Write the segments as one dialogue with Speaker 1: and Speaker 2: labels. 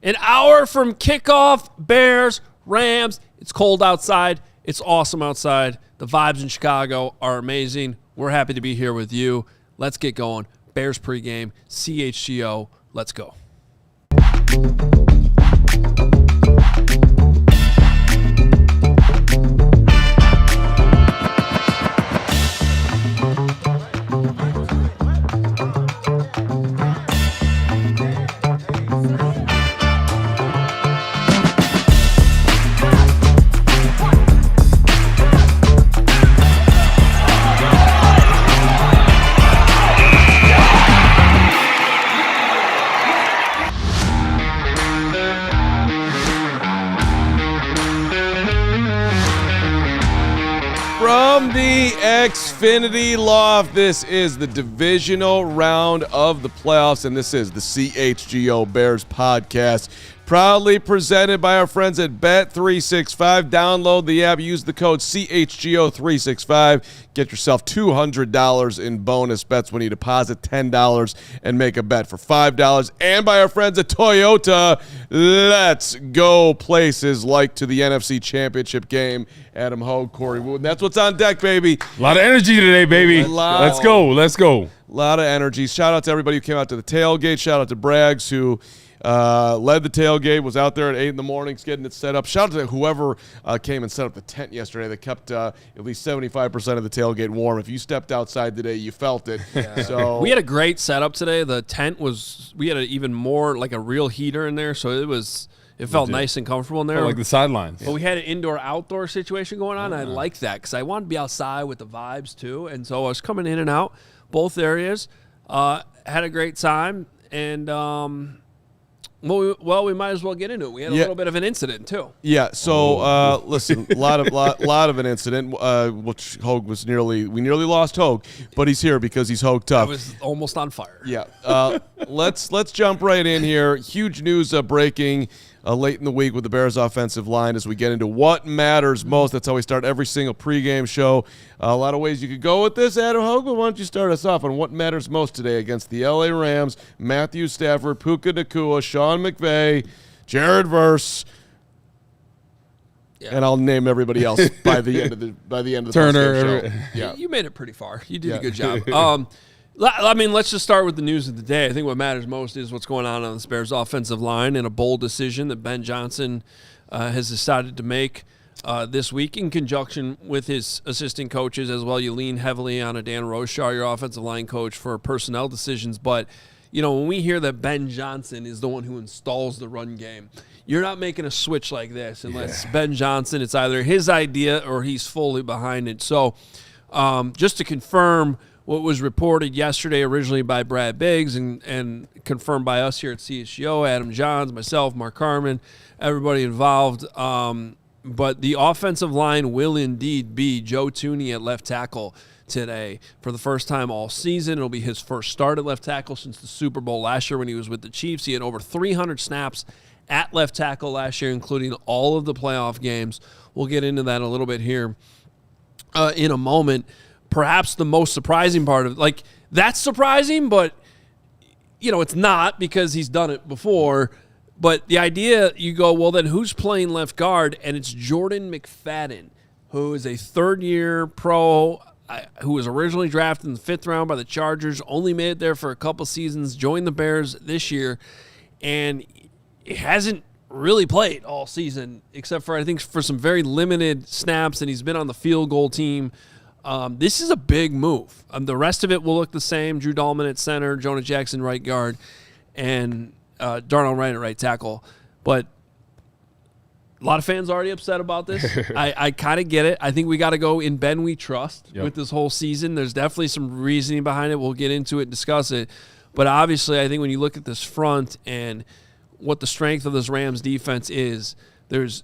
Speaker 1: An hour from kickoff, Bears, Rams. It's cold outside. It's awesome outside. The vibes in Chicago are amazing. We're happy to be here with you. Let's get going. Bears pregame, CHGO. Let's go.
Speaker 2: From the Xfinity Loft, this is the divisional round of the playoffs, and this is the CHGO Bears Podcast, proudly presented by our friends at Bet365. Download the app, use the code CHGO365. Get yourself $200 in bonus bets when you deposit $10 and make a bet for $5. And by our friends at Toyota, let's go places like to the NFC Championship game. Adam Hoge, Corey Wood. That's what's on deck, baby.
Speaker 3: A lot of energy today, baby. Let's go. A
Speaker 2: lot of energy. Shout out to everybody who came out to the tailgate. Shout out to Braggs, who led the tailgate, was out there at 8 in the morning getting it set up. Shout out to whoever came and set up the tent yesterday that kept at least 75% of the tailgate warm. If you stepped outside today, you felt it.
Speaker 1: Yeah.
Speaker 2: So
Speaker 1: we had a great setup today. The tent we had even more like a real heater in there, so it felt nice and comfortable in there.
Speaker 3: Like the sidelines.
Speaker 1: But we had an indoor-outdoor situation going on, and I liked that because I wanted to be outside with the vibes too. And so I was coming in and out both areas. Had a great time, and we might as well get into it. We had a little bit of an incident too.
Speaker 2: Yeah. So listen, a lot of an incident, which Hoge was we nearly lost Hoge, but he's here because he's Hoge tough.
Speaker 1: I was almost on fire.
Speaker 2: Yeah. Let's jump right in here. Huge news breaking late in the week with the Bears offensive line as we get into what matters most. That's how we start every single pregame show. A lot of ways you could go with this, Adam Hoge. Why don't you start us off on what matters most today against the LA Rams? Matthew Stafford, Puka Nacua, Sean McVay, Jared Verse. Yeah. And I'll name everybody else by the end of the
Speaker 3: Turner.
Speaker 2: Show. Yeah.
Speaker 1: You made it pretty far. You did a good job. I mean, let's just start with the news of the day. I think what matters most is what's going on the Bears offensive line and a bold decision that Ben Johnson has decided to make this week in conjunction with his assistant coaches as well. You lean heavily on a Dan Rochar, your offensive line coach, for personnel decisions. But, when we hear that Ben Johnson is the one who installs the run game, you're not making a switch like this unless Ben Johnson, it's either his idea or he's fully behind it. So just to confirm what was reported yesterday originally by Brad Biggs and confirmed by us here at CHGO, Adam Johns, myself, Mark Harmon, everybody involved. But the offensive line will indeed be Joe Thuney at left tackle today for the first time all season. It'll be his first start at left tackle since the Super Bowl last year when he was with the Chiefs. He had over 300 snaps at left tackle last year, including all of the playoff games. We'll get into that a little bit here in a moment. Perhaps the most surprising part of that's surprising, but it's not because he's done it before. But the idea, you go, well, then who's playing left guard? And it's Jordan McFadden, who is a third-year pro, who was originally drafted in the 5th round by the Chargers, only made it there for a couple seasons, joined the Bears this year, and it hasn't really played all season, except for, I think, for some very limited snaps, and he's been on the field goal team. This is a big move. The rest of it will look the same. Drew Dahlman at center, Jonah Jackson right guard, and Darnell Wright at right tackle. But a lot of fans already upset about this. I kind of get it. I think we got to go in Ben we trust with this whole season. There's definitely some reasoning behind it. We'll get into it and discuss it. But obviously, I think when you look at this front and what the strength of this Rams defense is, there's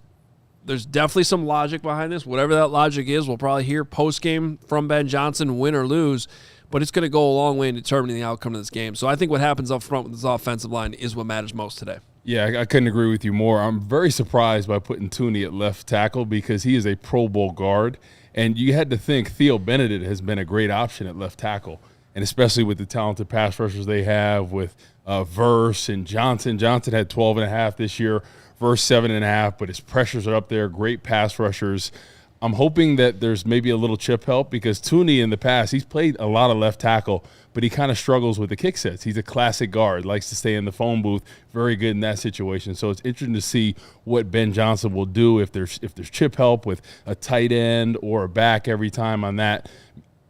Speaker 1: definitely some logic behind this. Whatever that logic is, we'll probably hear post-game from Ben Johnson, win or lose, but it's going to go a long way in determining the outcome of this game. So I think what happens up front with this offensive line is what matters most today.
Speaker 3: Yeah, I couldn't agree with you more. I'm very surprised by putting Thuney at left tackle because he is a Pro Bowl guard, and you had to think Theo Benedict has been a great option at left tackle. and especially with the talented pass rushers they have with Verse and Johnson. Johnson had 12.5 this year, Verse 7.5, but his pressures are up there. Great pass rushers. I'm hoping that there's maybe a little chip help because Tooney in the past, he's played a lot of left tackle, but he kind of struggles with the kick sets. He's a classic guard, likes to stay in the phone booth, very good in that situation. So it's interesting to see what Ben Johnson will do if there's chip help with a tight end or a back every time on that.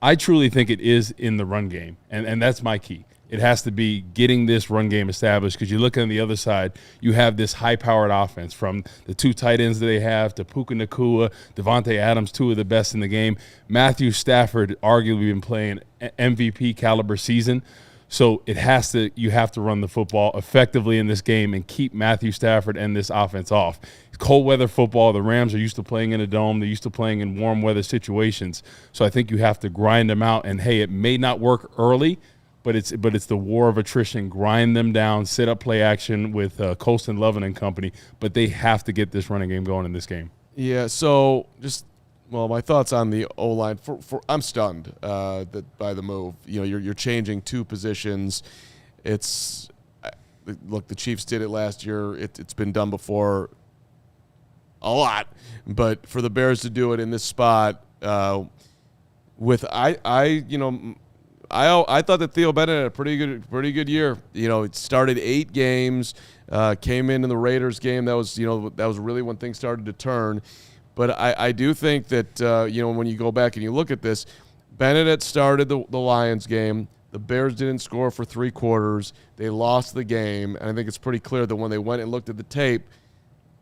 Speaker 3: I truly think it is in the run game, and that's my key. It has to be getting this run game established because you look on the other side, you have this high-powered offense from the 2 tight ends that they have to Puka Nacua, Devontae Adams, 2 of the best in the game. Matthew Stafford arguably been playing MVP caliber season. So you have to run the football effectively in this game and keep Matthew Stafford and this offense off. Cold weather football, the Rams are used to playing in a dome. They're used to playing in warm weather situations. So I think you have to grind them out. And, hey, it may not work early, but it's the war of attrition. Grind them down, set up play action with Colston, Lovin and company. But they have to get this running game going in this game.
Speaker 2: Yeah, so my thoughts on the O-line. I'm stunned by the move. You're changing 2 positions. Look, the Chiefs did it last year. It's been done before a lot. But for the Bears to do it in this spot I thought that Theo Bennett had a pretty good year. It started 8 games, came in the Raiders game. That was really when things started to turn. But I do think that when you go back and you look at this, Bennett had started the Lions game. The Bears didn't score for 3 quarters. They lost the game, and I think it's pretty clear that when they went and looked at the tape,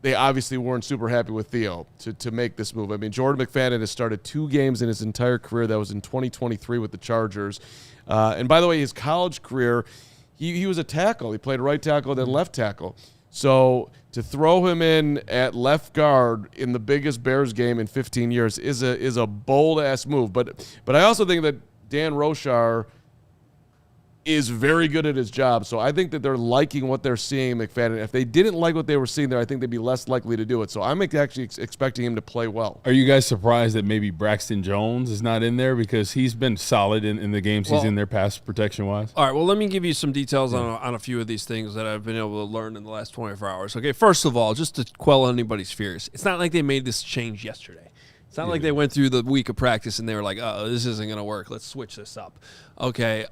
Speaker 2: they obviously weren't super happy with Theo to make this move. I mean, Jordan McFadden has started 2 games in his entire career. That was in 2023 with the Chargers. And by the way, his college career, he was a tackle. He played right tackle, then left tackle. So to throw him in at left guard in the biggest Bears game in 15 years is a bold-ass move. But I also think that Dan Rochar is very good at his job. So I think that they're liking what they're seeing in McFadden. If they didn't like what they were seeing there, I think they'd be less likely to do it. So I'm actually expecting him to play well.
Speaker 3: Are you guys surprised that maybe Braxton Jones is not in there? Because he's been solid in the games he's in there pass protection-wise.
Speaker 1: All right, well, let me give you some details on a few of these things that I've been able to learn in the last 24 hours. Okay, first of all, just to quell anybody's fears, it's not like they made this change yesterday. It's not like they went through the week of practice and they were like, oh, this isn't going to work. Let's switch this up. Okay,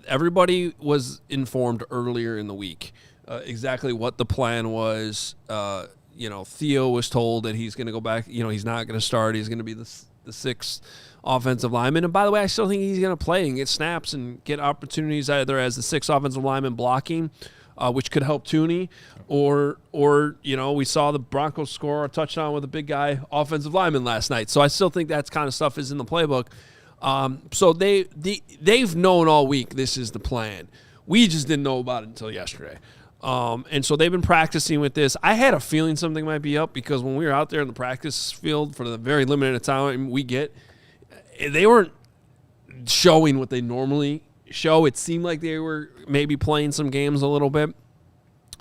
Speaker 1: everybody was informed earlier in the week exactly what the plan was. Theo was told that he's going to go back. He's not going to start. He's going to be the 6th offensive lineman. And by the way, I still think he's going to play and get snaps and get opportunities either as the 6th offensive lineman blocking, which could help Tooney, or we saw the Broncos score a touchdown with a big guy offensive lineman last night. So I still think that kind of stuff is in the playbook. So they've known all week this is the plan. We just didn't know about it until yesterday. And so they've been practicing with this. I had a feeling something might be up because when we were out there in the practice field for the very limited time we get, they weren't showing what they normally show. It seemed like they were maybe playing some games a little bit.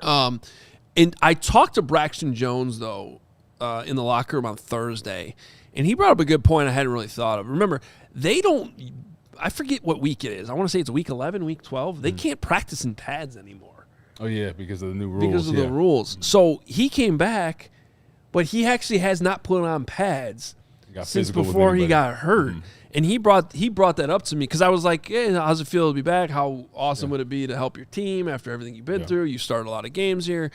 Speaker 1: And I talked to Braxton Jones, though, in the locker room on Thursday, and he brought up a good point I hadn't really thought of. Remember, I forget what week it is. I want to say it's week 11, week 12. They can't practice in pads anymore.
Speaker 3: Oh, yeah, because of the new rules.
Speaker 1: Because of the rules. So he came back, but he actually has not put on pads since before he got hurt. Mm-hmm. And he brought that up to me because I was like, hey, how's it feel to be back? How awesome would it be to help your team after everything you've been through? You started a lot of games here.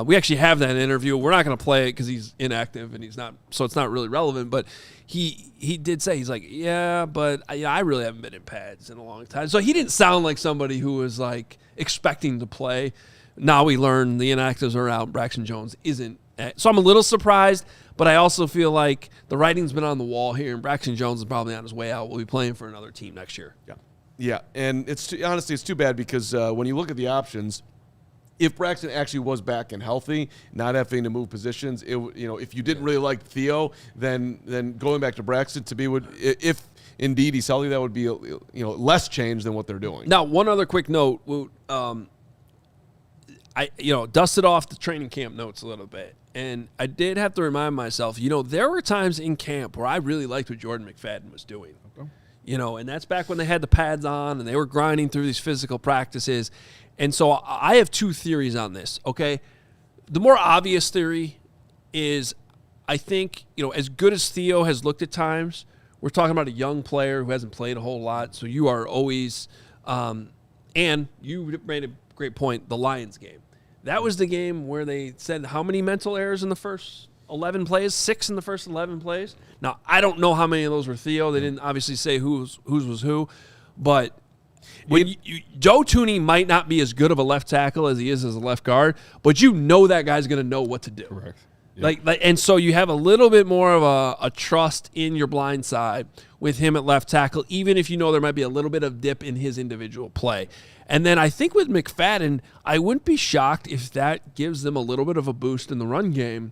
Speaker 1: We actually have that interview. We're not going to play it because he's inactive and so it's not really relevant. But he did say, he's like, yeah, but I really haven't been in pads in a long time. So he didn't sound like somebody who was like expecting to play. Now we learn the inactives are out. Braxton Jones isn't. So I'm a little surprised. But I also feel like the writing's been on the wall here, and Braxton Jones is probably on his way out. We'll be playing for another team next year.
Speaker 2: Yeah, and honestly, it's too bad because when you look at the options, if Braxton actually was back and healthy, not having to move positions, if you didn't really like Theo, then going back to Braxton to be if indeed he's healthy, that would be less change than what they're doing.
Speaker 1: Now, one other quick note, I dusted off the training camp notes a little bit. And I did have to remind myself, there were times in camp where I really liked what Jordan McFadden was doing. Okay. And that's back when they had the pads on and they were grinding through these physical practices. And so I have two theories on this, okay? The more obvious theory is I think, as good as Theo has looked at times, we're talking about a young player who hasn't played a whole lot, so you are always and you made a great point, the Lions game. That was the game where they said how many mental errors in the first 11 plays? 6 in the first 11 plays. Now, I don't know how many of those were Theo. They didn't obviously say whose was who, but Joe Thuney might not be as good of a left tackle as he is as a left guard, but that guy's going to know what to do.
Speaker 3: Correct. Yep.
Speaker 1: And so you have a little bit more of a trust in your blind side with him at left tackle, even if there might be a little bit of dip in his individual play. And then I think with McFadden, I wouldn't be shocked if that gives them a little bit of a boost in the run game,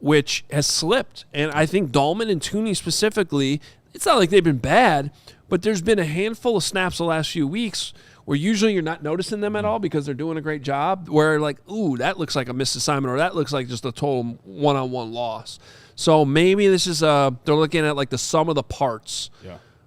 Speaker 1: which has slipped. And I think Dahlman and Thuney specifically, it's not like they've been bad, but there's been a handful of snaps the last few weeks where usually you're not noticing them at all because they're doing a great job, where that looks like a missed assignment, or that looks like just a total one-on-one loss. So maybe this is they're looking at the sum of the parts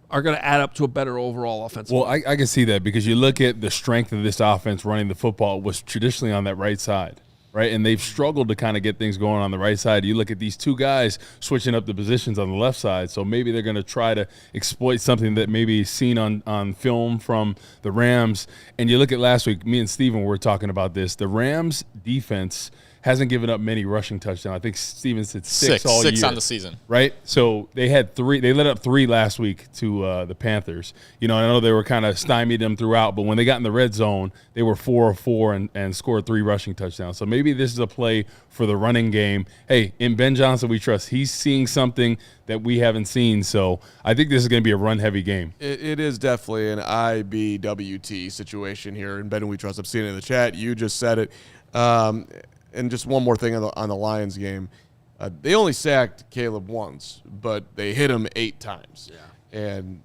Speaker 1: are going to add up to a better overall offensive.
Speaker 3: Well, I can see that because you look at the strength of this offense running the football was traditionally on that right side. Right, and they've struggled to kind of get things going on the right side. You look at these two guys switching up the positions on the left side, so maybe they're going to try to exploit something that maybe is seen on film from the Rams. And you look at last week, me and Steven were talking about this. The Rams defense hasn't given up many rushing touchdowns. I think Steven said six all year.
Speaker 4: 6 on the season.
Speaker 3: Right? So they had 3. They let up 3 last week to the Panthers. I know they were kind of stymied them throughout, but when they got in the red zone, they were 4 of 4 and scored 3 rushing touchdowns. So maybe this is a play for the running game. Hey, in Ben Johnson we trust. He's seeing something that we haven't seen. So I think this is going to be a run-heavy game.
Speaker 2: It is definitely an IBWT situation here. And Ben, we trust. I'm seeing it in the chat. You just said it. And just one more thing on the Lions game. They only sacked Caleb once, but they hit him 8 times.
Speaker 1: Yeah.
Speaker 2: And,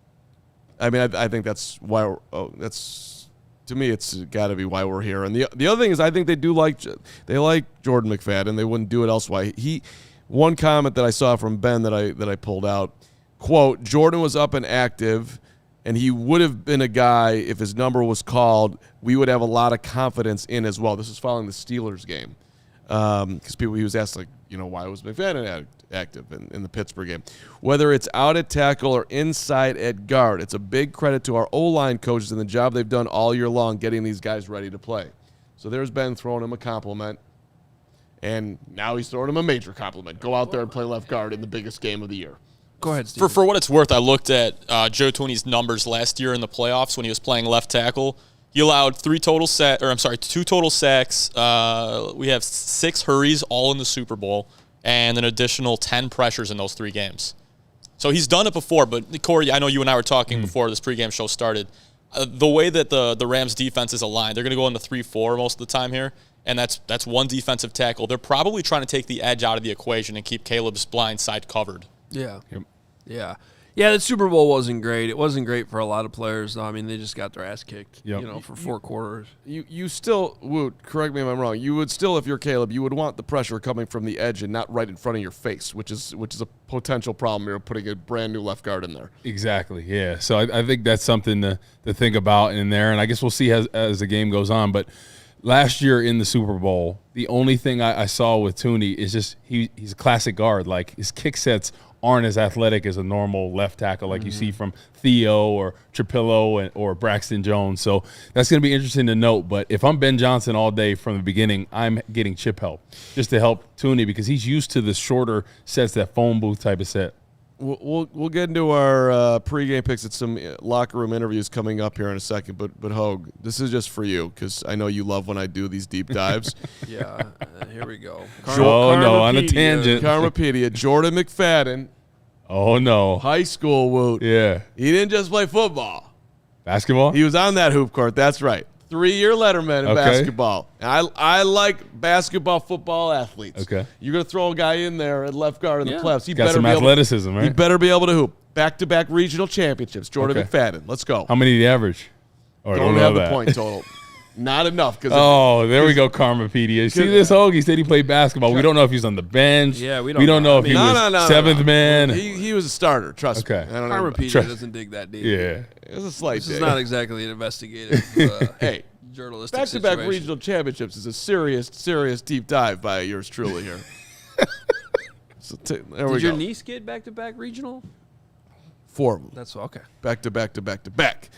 Speaker 2: I mean, I think that's why to me, it's got to be why we're here. And the other thing is I think they like Jordan McFadden. They wouldn't do it elsewise. One comment that I saw from Ben that I pulled out, quote, Jordan was up and active, and he would have been a guy, if his number was called, we would have a lot of confidence in as well. This is following the Steelers game. Because he was asked, why was McFadden active in the Pittsburgh game? Whether it's out at tackle or inside at guard, it's a big credit to our O-line coaches and the job they've done all year long getting these guys ready to play. So there's Ben throwing him a compliment, and now he's throwing him a major compliment. Go out there and play left guard in the biggest game of the year.
Speaker 1: Go ahead, Steve.
Speaker 4: For what it's worth, I looked at Joe Thuney's numbers last year in the playoffs when he was playing left tackle. He allowed 2 total sacks. We have 6 hurries, all in the Super Bowl, and an additional 10 pressures in those 3 games. So he's done it before, but Corey, I know you and I were talking before this pregame show started. The way that the Rams defense is aligned, they're going to go in the 3-4 most of the time here, and that's one defensive tackle. They're probably trying to take the edge out of the equation and keep Caleb's blind side covered.
Speaker 1: Yeah. Yep. Yeah. Yeah, the Super Bowl wasn't great. It wasn't great for a lot of players, though. I mean, they just got their ass kicked, for 4 quarters.
Speaker 2: You still would, correct me if I'm wrong, you would still, if you're Caleb, you would want the pressure coming from the edge and not right in front of your face, which is a potential problem. You're putting a brand new left guard in there.
Speaker 3: Exactly, yeah. So I think that's something to think about in there, and I guess we'll see as the game goes on. But last year in the Super Bowl, the only thing I saw with Thuney is just he's a classic guard. Like, his kick sets aren't as athletic as a normal left tackle like you see from Theo or Trapillo or Braxton Jones. So that's going to be interesting to note. But if I'm Ben Johnson all day from the beginning, I'm getting chip help just to help Thuney because he's used to the shorter sets, that phone booth type of set.
Speaker 2: We'll get into our pregame picks at some locker room interviews coming up here in a second. But Hoge, this is just for you because I know you love when I do these deep dives.
Speaker 1: Yeah, here we go.
Speaker 3: On a tangent.
Speaker 2: Karmapedia, Jordan McFadden.
Speaker 3: Oh, no.
Speaker 2: High school Woot.
Speaker 3: Yeah.
Speaker 2: He didn't just play football.
Speaker 3: Basketball?
Speaker 2: He was on that hoop court. That's right. 3-year letterman in basketball. And I like basketball, football athletes.
Speaker 3: Okay.
Speaker 2: You're going to throw a guy in there at left guard in the playoffs. He
Speaker 3: got some athleticism, right?
Speaker 2: He better be able to hoop. Back-to-back regional championships. Jordan McFadden. Let's go.
Speaker 3: How many did he average?
Speaker 2: Don't have the point total. Not enough.
Speaker 3: There we go, Karmapedia. See this, Hoge? He said he played basketball. We don't know if he's on the bench.
Speaker 1: Yeah,
Speaker 3: we don't know if he was seventh man.
Speaker 2: He was a starter, trust me.
Speaker 1: Karmapedia doesn't dig that deep.
Speaker 3: Yeah.
Speaker 2: It was a slight
Speaker 1: This is not exactly an investigative
Speaker 2: hey,
Speaker 1: journalistic
Speaker 2: back-to-back
Speaker 1: situation.
Speaker 2: regional championships is a serious deep dive by yours truly here. There we go.
Speaker 1: Did your niece get back-to-back regional?
Speaker 2: 4 of them.
Speaker 1: That's okay.
Speaker 2: Back to back to back to back.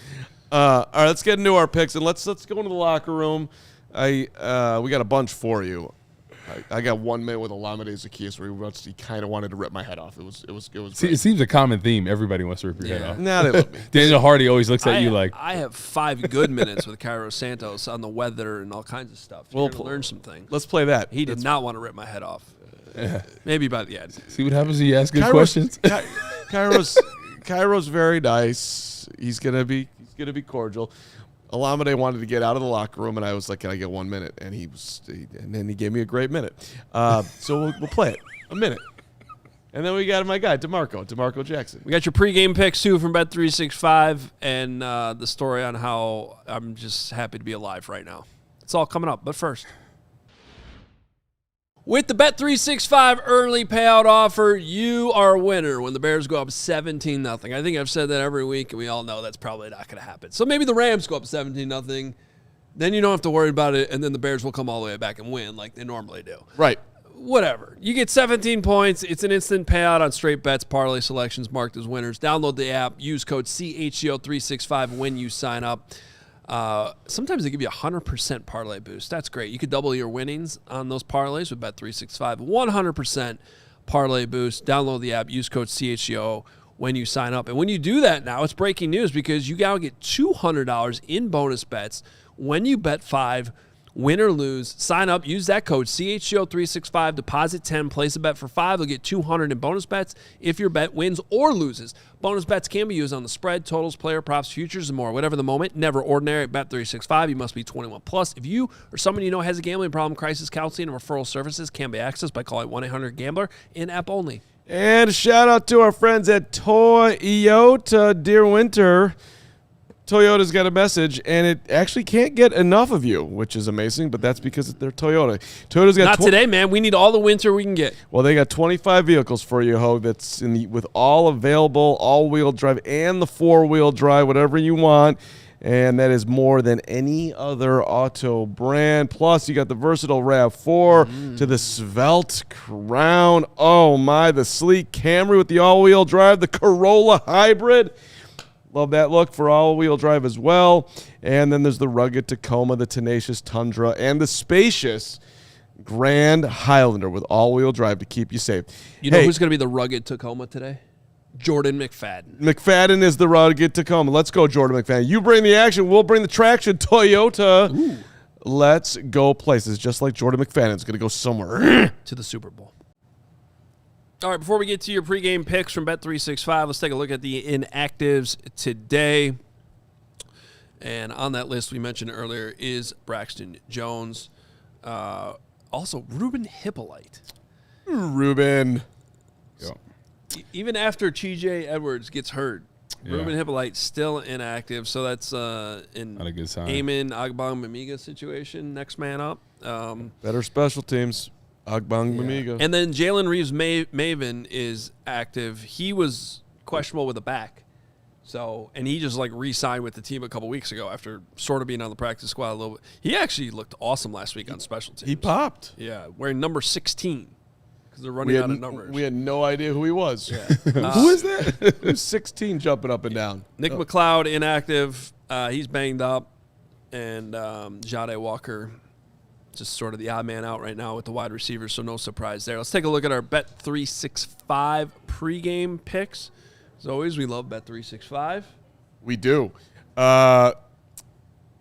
Speaker 2: All right, let's get into our picks and let's go into the locker room. We got a bunch for you. I got 1 minute with Olamide Zaccheaus where he kind of wanted to rip my head off. It was
Speaker 3: See, it seems a common theme. Everybody wants to rip your head off.
Speaker 2: Nah, they love me.
Speaker 3: Daniel Hardy always looks at you like.
Speaker 1: I have 5 good minutes with Cairo Santos on the weather and all kinds of stuff. We'll learn some things.
Speaker 2: Let's play that.
Speaker 1: He did not want to rip my head off. Maybe by the end.
Speaker 3: See what happens when you ask good questions.
Speaker 2: Cairo's very nice. He's gonna be cordial. Olamide wanted to get out of the locker room, and I was like, "Can I get 1 minute?" And and then he gave me a great minute. So we'll play it a minute, and then we got my guy DeMarco Jackson.
Speaker 1: We got your pregame picks too from Bet365, and the story on how I'm just happy to be alive right now. It's all coming up, but first. With the Bet365 early payout offer, you are a winner when the Bears go up 17-0. I think I've said that every week, and we all know that's probably not going to happen. So maybe the Rams go up 17-0. Then you don't have to worry about it, and then the Bears will come all the way back and win like they normally do.
Speaker 2: Right.
Speaker 1: Whatever. You get 17 points. It's an instant payout on straight bets, parlay selections marked as winners. Download the app. Use code CHGO365 when you sign up. Sometimes they give you a 100% parlay boost. That's great. You could double your winnings on those parlays with Bet365. 100% parlay boost. Download the app. Use code CHGO when you sign up. And when you do that now, it's breaking news because you now get $200 in bonus bets when you bet 5, win or lose. Sign up. Use that code CHGO365. Deposit 10. Place a bet for 5. You'll get $200 in bonus bets if your bet wins or loses. Bonus bets can be used on the spread, totals, player props, futures, and more. Whatever the moment, never ordinary at Bet365. You must be 21 plus. If you or someone you know has a gambling problem, crisis counseling and referral services can be accessed by calling 1-800-GAMBLER, in-app only.
Speaker 2: And a shout out to our friends at Toyota. Dear Winter, Toyota's got a message, and it actually can't get enough of you, which is amazing, but that's because they're Toyota. Toyota's got
Speaker 1: Not today, man. We need all the winter we can get.
Speaker 2: Well, they got 25 vehicles for you, Hoge, that's with all available all-wheel drive and the four-wheel drive, whatever you want, and that is more than any other auto brand. Plus, you got the versatile RAV4 to the svelte Crown. Oh, my, the sleek Camry with the all-wheel drive, the Corolla Hybrid. Love that look for all-wheel drive as well. And then there's the rugged Tacoma, the tenacious Tundra, and the spacious Grand Highlander with all-wheel drive to keep you safe.
Speaker 1: You know who's going to be the rugged Tacoma today? Jordan McFadden.
Speaker 2: McFadden is the rugged Tacoma. Let's go, Jordan McFadden. You bring the action, we'll bring the traction. Toyota. Ooh. Let's go places. Just like Jordan McFadden's going to go somewhere.
Speaker 1: To the Super Bowl. All right, before we get to your pregame picks from Bet365, let's take a look at the inactives today. And on that list we mentioned earlier is Braxton Jones. Also, Ruben Hippolyte.
Speaker 2: Ruben.
Speaker 1: Even after TJ Edwards gets hurt, Ruben Hippolyte still inactive. So that's not
Speaker 3: a good sign.
Speaker 1: Amen Agbong-Mamiga situation, next man up.
Speaker 2: Better special teams. Agbong-Mamiga.
Speaker 1: And then Jalen Reeves-Maven is active. He was questionable with a back. And he just re-signed with the team a couple weeks ago after sort of being on the practice squad a little bit. He actually looked awesome last week on special teams.
Speaker 2: He popped.
Speaker 1: Yeah, wearing number 16 because they're running out of numbers.
Speaker 2: We had no idea who he was.
Speaker 1: Yeah.
Speaker 2: Who is that? Who's 16 jumping up and down?
Speaker 1: Nick McLeod inactive. He's banged up. And Jade Walker just sort of the odd man out right now with the wide receivers, so no surprise there. Let's take a look at our Bet365 pregame picks. As always, we love Bet365.
Speaker 2: We do. It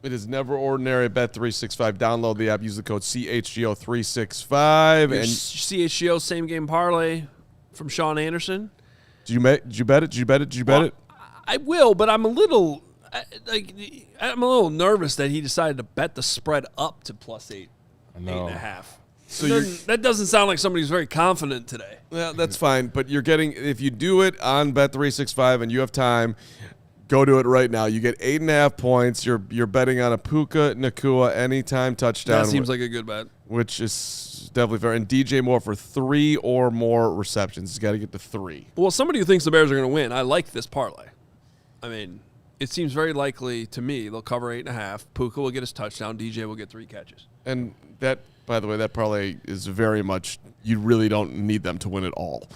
Speaker 2: is never ordinary at Bet365. Download the app. Use the code CHGO365.
Speaker 1: And CHGO same game parlay from Sean Anderson.
Speaker 2: Did you bet it? Did you bet it?
Speaker 1: I will, but I'm a little nervous that he decided to bet the spread up to +8. 8.5. So that doesn't sound like somebody who's very confident today.
Speaker 2: Well, that's fine. But you're getting, if you do it on Bet365 and you have time, Go do it right now. You get 8.5 points. You're betting on a Puka Nacua anytime touchdown.
Speaker 1: That seems like a good bet.
Speaker 2: Which is definitely fair. And DJ Moore for 3 or more receptions. He's got to get to 3.
Speaker 1: Well, somebody who thinks the Bears are going to win, I like this parlay. I mean, it seems very likely to me they'll cover 8.5. Puka will get his touchdown. DJ will get 3 catches.
Speaker 2: And that, by the way, that parlay is very much, you really don't need them to win it all.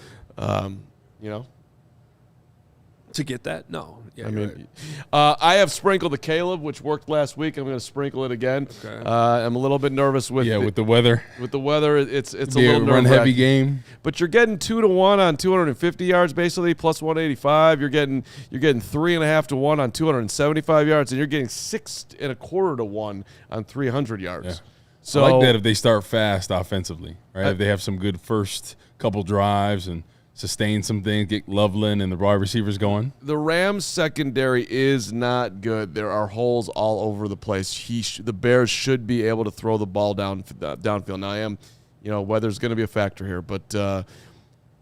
Speaker 1: To get that? No. Yeah,
Speaker 2: I mean,
Speaker 1: right.
Speaker 2: I have sprinkled the Caleb, which worked last week. I'm going to sprinkle it again.
Speaker 1: Okay.
Speaker 2: I'm a little bit nervous with
Speaker 3: with the weather.
Speaker 2: With the weather, it's a little
Speaker 3: run heavy game.
Speaker 2: But you're getting 2-1 on 250 yards, basically plus 185. You're getting 3.5 to 1 on 275 yards, and you're getting 6.25 to 1 on 300 yards.
Speaker 3: Yeah.
Speaker 2: So
Speaker 3: I like that if they start fast offensively, right? If they have some good first couple drives and sustain some things, get Loveland and the wide receivers going.
Speaker 2: The Rams secondary is not good. There are holes all over the place. The Bears should be able to throw the ball downfield. Now, weather's going to be a factor here, but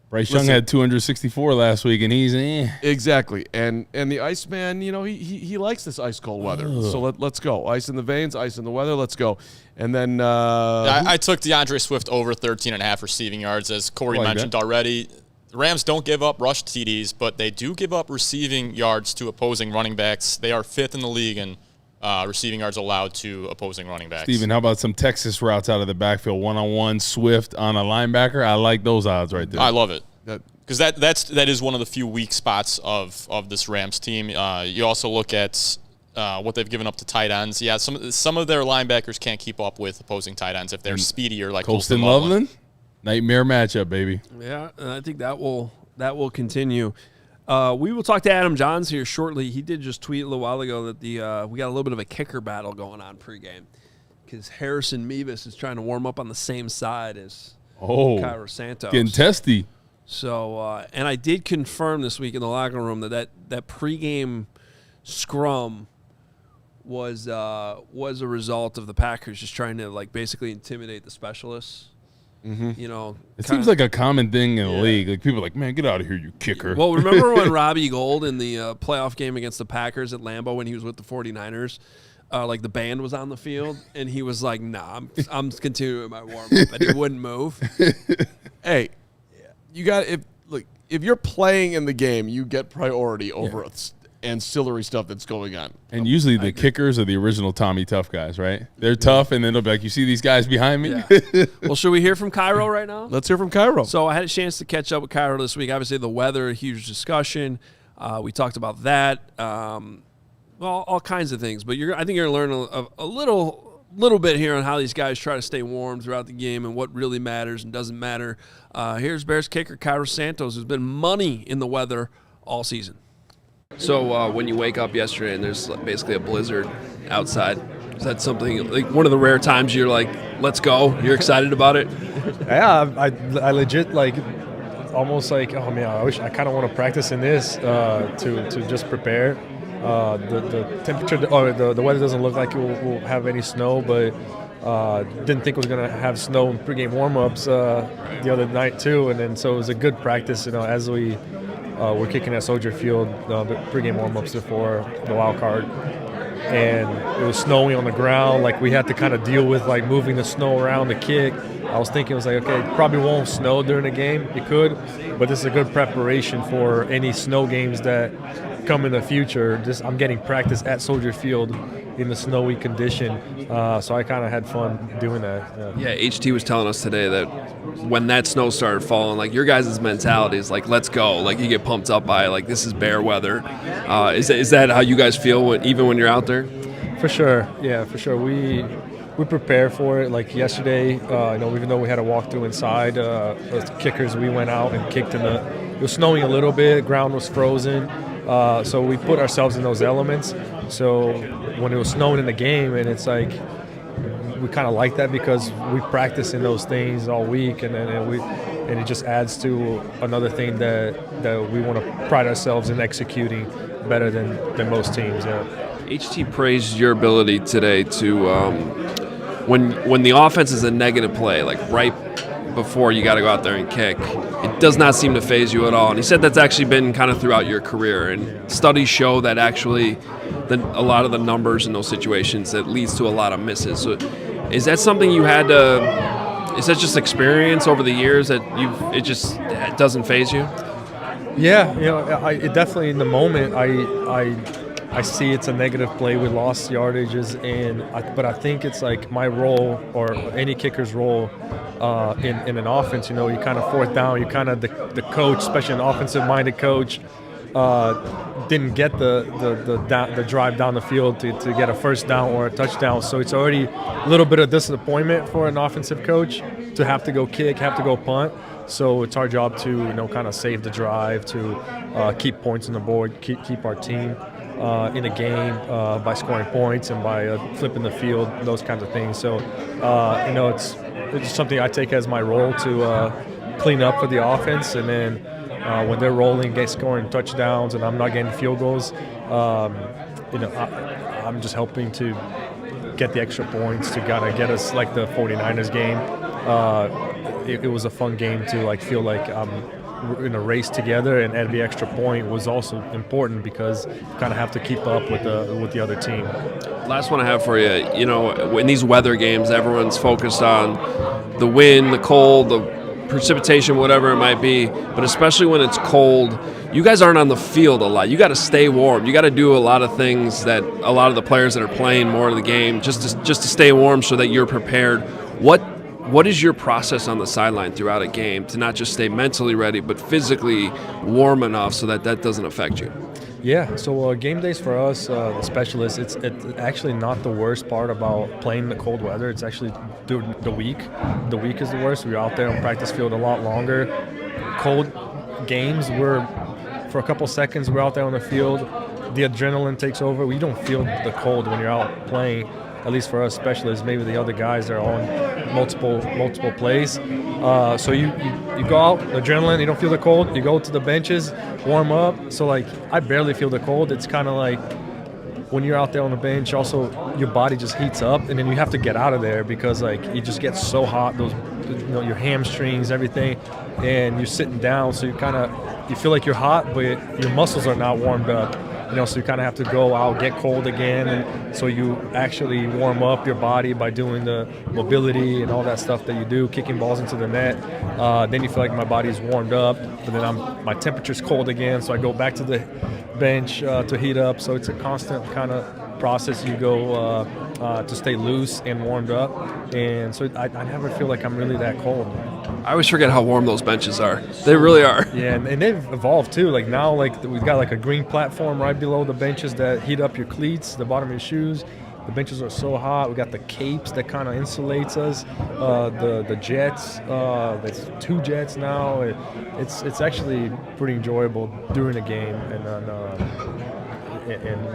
Speaker 3: Bryce Young had 264 last week, and he's
Speaker 2: exactly. And the Iceman, he likes this ice cold weather. So let's go. Ice in the veins, ice in the weather. Let's go. And then
Speaker 4: I took DeAndre Swift over 13.5 receiving yards, as Corey mentioned already. The Rams don't give up rush TDs, but they do give up receiving yards to opposing running backs. They are 5th in the league in receiving yards allowed to opposing running backs.
Speaker 3: Steven, how about some Texas routes out of the backfield, one-on-one, Swift on a linebacker? I like those odds right there.
Speaker 4: I love it. Because that is one of the few weak spots of this Rams team. You also look at what they've given up to tight ends. Yeah, some of their linebackers can't keep up with opposing tight ends if they're speedier like
Speaker 3: Colston Loveland. Nightmare matchup, baby.
Speaker 1: Yeah, and I think that will continue. We will talk to Adam Johns here shortly. He did just tweet a little while ago that we got a little bit of a kicker battle going on pregame because Harrison Mevis is trying to warm up on the same side as Cairo Santos.
Speaker 3: Getting testy.
Speaker 1: So, and I did confirm this week in the locker room that pregame scrum was a result of the Packers just trying to basically intimidate the specialists.
Speaker 2: Mm-hmm.
Speaker 3: It seems like a common thing in the league. Like people are like, man, get out of here, you kicker.
Speaker 1: Well, remember when Robbie Gould in the playoff game against the Packers at Lambeau when he was with the 49ers, the band was on the field and he was like, nah, I'm continuing my warm up, and he wouldn't move.
Speaker 2: Hey, you got if you're playing in the game, you get priority over ancillary stuff that's going on.
Speaker 3: And usually the kickers are the original Tommy Tough guys, right? They're tough, and then they'll be like, you see these guys behind me?
Speaker 1: Yeah. Well, should we hear from Cairo right now?
Speaker 2: Let's hear from Cairo.
Speaker 1: So I had a chance to catch up with Cairo this week. Obviously, the weather, a huge discussion. We talked about that. All kinds of things. But I think you're going to learn a little bit here on how these guys try to stay warm throughout the game and what really matters and doesn't matter. Here's Bears kicker Cairo Santos, who's been money in the weather all season. So when you wake up yesterday and there's basically a blizzard outside, is that something one of the rare times you're like, let's go? You're excited about it?
Speaker 5: Yeah, I legit almost oh man, I kind of want to practice in this to just prepare. The temperature, the weather doesn't look like it will have any snow, but didn't think it was going to have snow in pregame warm-ups the other night too, and then so it was a good practice, as we were kicking at Soldier Field, the pregame warm-ups before the wild card, and it was snowing on the ground. We had to kind of deal with moving the snow around the kick. I was thinking, okay, it probably won't snow during the game. It could, but this is a good preparation for any snow games that come in the future. I'm getting practice at Soldier Field in the snowy condition, so I kind of had fun doing that.
Speaker 1: Yeah, HT was telling us today that when that snow started falling, your guys' mentality is let's go. You get pumped up by this is bear weather. Is that how you guys feel even when you're out there?
Speaker 5: For sure, yeah, for sure. We prepare for it. Yesterday, even though we had a walkthrough inside, as kickers, we went out and kicked it was snowing a little bit, ground was frozen, so we put ourselves in those elements. So when it was snowing in the game, and it's we kind of like that because we practice in those things all week, and it just adds to another thing that we want to pride ourselves in executing better than most teams. Yeah.
Speaker 1: HT praised your ability today to when the offense is a negative play, right before you got to go out there and kick. It does not seem to faze you at all. And he said that's actually been kind of throughout your career. And studies show that actually a lot of the numbers in those situations, that leads to a lot of misses. So is that something you had to – is that just experience over the years that it doesn't faze you?
Speaker 5: Yeah, it definitely in the moment I see it's a negative play with lost yardages, but I think it's like my role or any kicker's role in an offense. You kind of fourth down, you kind of the coach, especially an offensive-minded coach, didn't get the drive down the field to get a first down or a touchdown. So it's already a little bit of disappointment for an offensive coach to have to go kick, have to go punt. So it's our job to kind of save the drive, to keep points on the board, keep our team in a game by scoring points and by flipping the field, those kinds of things. So it's something I take as my role to clean up for the offense, and then when they're rolling, scoring touchdowns, and I'm not getting field goals, I'm just helping to get the extra points to kind of get us like the 49ers game. It was a fun game to feel like I'm in a race together, and every extra point was also important because you kind of have to keep up with the other team.
Speaker 1: Last one I have for you, in these weather games, everyone's focused on the wind, the cold, the precipitation, whatever it might be, but especially when it's cold, you guys aren't on the field a lot. You got to stay warm. You got to do a lot of things that a lot of the players that are playing more of the game just to stay warm so that you're prepared. What is your process on the sideline throughout a game to not just stay mentally ready, but physically warm enough so that doesn't affect you?
Speaker 5: Yeah, so game days for us, the specialists, it's actually not the worst part about playing in the cold weather. It's actually the week. The week is the worst. We're out there on practice field a lot longer. Cold games, for a couple seconds, we're out there on the field. The adrenaline takes over. We don't feel the cold when you're out playing, at least for us specialists. Maybe the other guys, they're on multiple plays. So you go out, adrenaline, you don't feel the cold. You go to the benches, warm up. So I barely feel the cold. It's kind of like when you're out there on the bench, also your body just heats up, and then you have to get out of there because you just get so hot. Those, your hamstrings, everything, and you're sitting down, so you feel like you're hot, but your muscles are not warmed up. So you kind of have to go out, get cold again, and so you actually warm up your body by doing the mobility and all that stuff that you do, kicking balls into the net. Then you feel like my body's warmed up, but then my temperature's cold again, so I go back to the bench to heat up. So it's a constant kind of process. You go to stay loose and warmed up, and so I never feel like I'm really that cold.
Speaker 1: I always forget how warm those benches are. They really are.
Speaker 5: Yeah, and they've evolved too. Now, we've got a green platform right below the benches that heat up your cleats, the bottom of your shoes. The benches are so hot. We got the capes that kind of insulates us. The jets. There's 2 jets now. It's actually pretty enjoyable during the game, and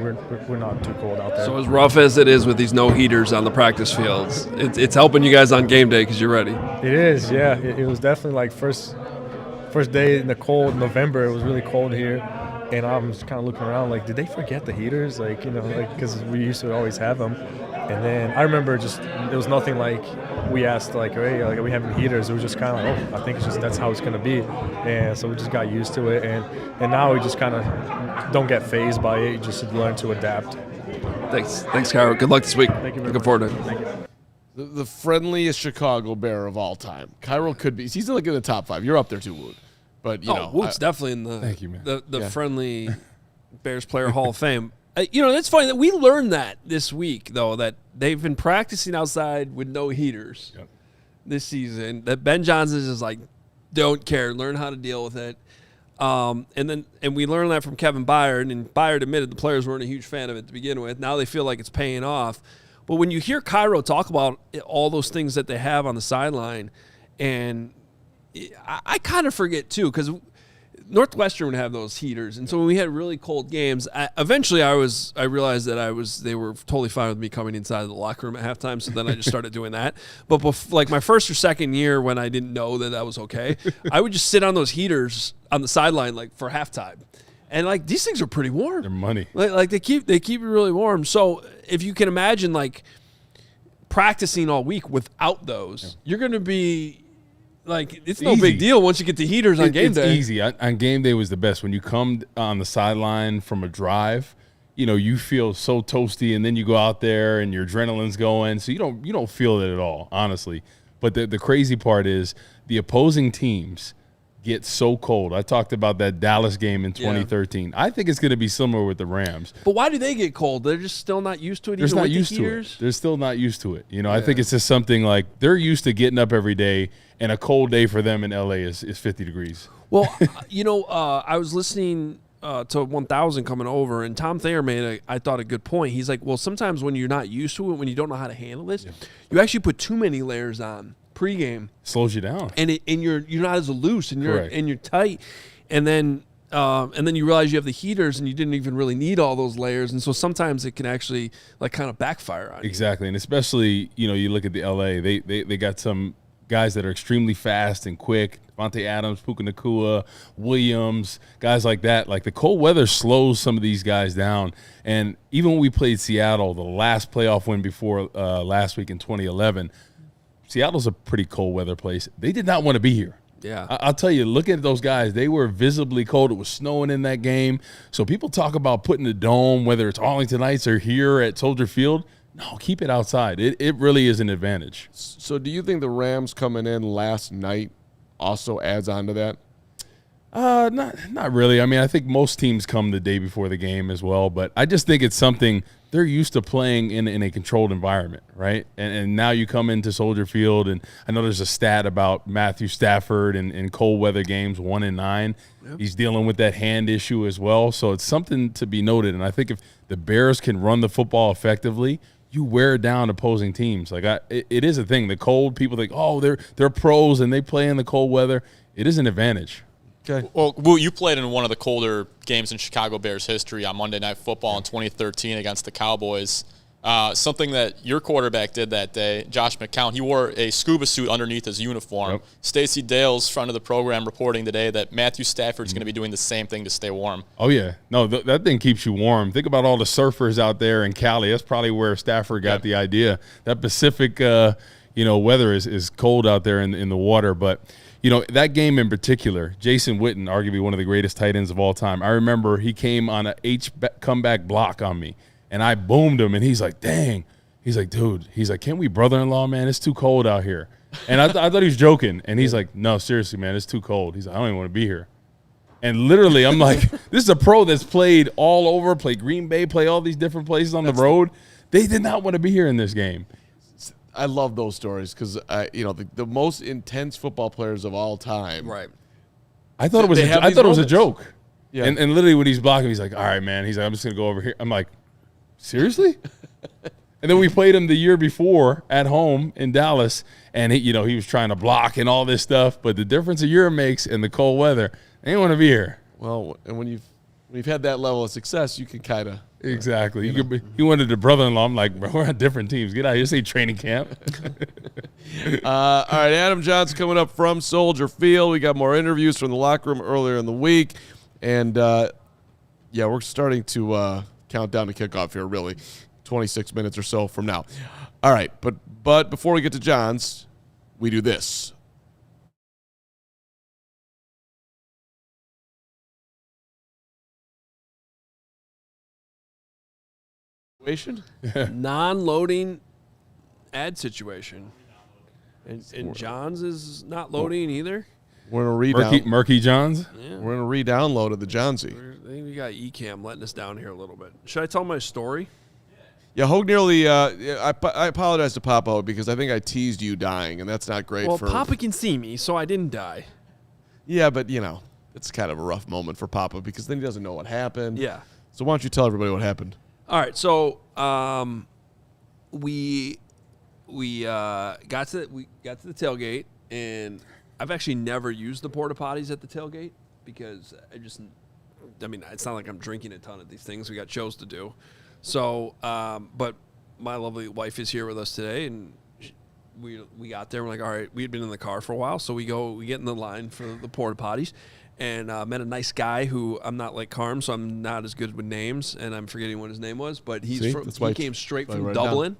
Speaker 5: we're not too cold out there.
Speaker 1: So as rough as it is with these no heaters on the practice fields, it's helping you guys on game day because you're ready.
Speaker 5: It is, yeah. It was definitely first day in the cold, November. It was really cold here, and I'm just kind of looking around did they forget the heaters? Because we used to always have them. And then I remember there was nothing we asked hey, are we having heaters? It was just kind of I think it's just that's how it's going to be. And so we just got used to it, and now we just kind of don't get fazed by it. You just learn to adapt.
Speaker 1: Thanks, Cairo. Good luck this week.
Speaker 5: Thank you very
Speaker 1: Looking
Speaker 5: much.
Speaker 1: forward to it.
Speaker 5: Thank you.
Speaker 2: The friendliest Chicago Bear of all time. Cairo could be. He's in the top 5. You're up there too, Wood. But
Speaker 1: Wood's definitely in the
Speaker 3: Thank you, man.
Speaker 1: the friendly Bears Player Hall of Fame. That's funny that we learned that this week, though, that they've been practicing outside with no heaters this season. That Ben Johnson is don't care, learn how to deal with it. And we learned that from Kevin Byard, and Byard admitted the players weren't a huge fan of it to begin with. Now they feel like it's paying off. But when you hear Cairo talk about all those things that they have on the sideline, and I kind of forget too, because Northwestern would have those heaters, and so when we had really cold games, eventually I realized that they were totally fine with me coming inside of the locker room at halftime. So then I just started doing that. But my first or second year, when I didn't know that was okay, I would just sit on those heaters on the sideline for halftime, and these things are pretty warm.
Speaker 3: They're money.
Speaker 1: They keep it really warm. So if you can imagine practicing all week without those, you're going to be Like, it's no big deal once you get the heaters on game day.
Speaker 3: It's easy. On game day was the best. When you come on the sideline from a drive, you feel so toasty, and then you go out there and your adrenaline's going, so you don't feel it at all, honestly. But the crazy part is the opposing teams get so cold. I talked about that Dallas game in 2013. I think it's going to be similar with the Rams.
Speaker 1: But why do they get cold? They're just still not used to it.
Speaker 3: They're
Speaker 1: even
Speaker 3: not
Speaker 1: with
Speaker 3: used
Speaker 1: the
Speaker 3: to
Speaker 1: heaters?
Speaker 3: it. They're still not used to it. I think it's just something like they're used to getting up every day, and a cold day for them in LA is 50 degrees.
Speaker 1: Well, I was listening to 1000 coming over, and Tom Thayer made, I thought, a good point. He's like, well, sometimes when you're not used to it, when you don't know how to handle this, you actually put too many layers on pregame.
Speaker 3: Slows you down.
Speaker 1: And you're not as loose, and
Speaker 3: Correct.
Speaker 1: you're tight. And then you realize you have the heaters, and you didn't even really need all those layers. And so sometimes it can actually kind of backfire on you.
Speaker 3: Exactly. And especially, you look at the LA, they got some guys that are extremely fast and quick. Devontae Adams, Puka Nacua, Williams, guys like that. Like, the cold weather slows some of these guys down. And even when we played Seattle, the last playoff win before last week in 2011, Seattle's a pretty cold weather place. They did not want to be here.
Speaker 1: Yeah.
Speaker 3: I'll tell you, look at those guys. They were visibly cold. It was snowing in that game. So people talk about putting the dome, whether it's Arlington Heights or here at Soldier Field. No, keep it outside. It really is an advantage.
Speaker 2: So do you think the Rams coming in last night also adds on to that?
Speaker 3: Not really. I mean, I think most teams come the day before the game as well, but I just think it's something they're used to playing in a controlled environment, right? And now you come into Soldier Field, and I know there's a stat about Matthew Stafford in cold weather games, 1-9. Yep. He's dealing with that hand issue as well, so it's something to be noted. And I think if the Bears can run the football effectively, you wear down opposing teams. Like, it is a thing. The cold, people think, oh, they're pros and they play in the cold weather. It is an advantage.
Speaker 2: Okay.
Speaker 4: Well, you played in one of the colder games in Chicago Bears history on Monday Night Football in 2013 against the Cowboys. Something that your quarterback did that day, Josh McCown, he wore a scuba suit underneath his uniform.
Speaker 3: Yep.
Speaker 4: Stacey Dale's front of the program reporting today that Matthew Stafford's going to be doing the same thing to stay warm.
Speaker 3: Oh, yeah. No, that thing keeps you warm. Think about all the surfers out there in Cali. That's probably where Stafford got the idea. That Pacific, weather is cold out there in the water. But, that game in particular, Jason Witten, arguably one of the greatest tight ends of all time. I remember he came on a comeback block on me. And I boomed him, and he's like, dang. He's like, dude. He's like, can't we brother-in-law, man? It's too cold out here. And I thought he was joking. And he's like, no, seriously, man, it's too cold. He's like, I don't even want to be here. And literally, I'm like, this is a pro that's played all over, played Green Bay, play all these different places on the road. They did not want to be here in this game.
Speaker 2: I love those stories because, the most intense football players of all time.
Speaker 1: Right.
Speaker 3: I thought it was a joke.
Speaker 2: Yeah.
Speaker 3: And literally when he's blocking, he's like, all right, man. He's like, I'm just going to go over here. I'm like, seriously? And then we played him the year before at home in Dallas, and he was trying to block and all this stuff. But the difference a year makes in the cold weather, they didn't want to be here.
Speaker 2: Well, and when you've had that level of success, you can kind of
Speaker 3: exactly. He wanted a brother-in-law. I'm like, bro, we're on different teams. Get out of here. This ain't training camp.
Speaker 2: All right, Adam Johnson coming up from Soldier Field. We got more interviews from the locker room earlier in the week, and we're starting to count down to kickoff here, really. 26 minutes or so from now. All right, but before we get to John's, we do this.
Speaker 1: Non-loading ad situation. And John's is not loading either.
Speaker 2: We're in a re-down.
Speaker 3: Murky Johns?
Speaker 1: Yeah.
Speaker 2: We're in a re-download of the Johnsy.
Speaker 1: I think we got Ecamm letting us down here a little bit. Should I tell my story?
Speaker 2: Yeah, Hoge nearly. I apologize to Papa because I think I teased you dying, and that's not great.
Speaker 1: Well, Papa can see me, so I didn't die.
Speaker 2: Yeah, but it's kind of a rough moment for Papa because then he doesn't know what happened.
Speaker 1: Yeah.
Speaker 2: So why don't you tell everybody what happened?
Speaker 1: All right. So we got to the tailgate, and I've actually never used the porta potties at the tailgate because it's not like I'm drinking a ton of these things. We got shows to do. So, but my lovely wife is here with us today, and we got there. We're like, all right, we had been in the car for a while, so we get in the line for the porta potties, and met a nice guy who I'm not like Carm, so I'm not as good with names, and I'm forgetting what his name was, but he came straight from Dublin.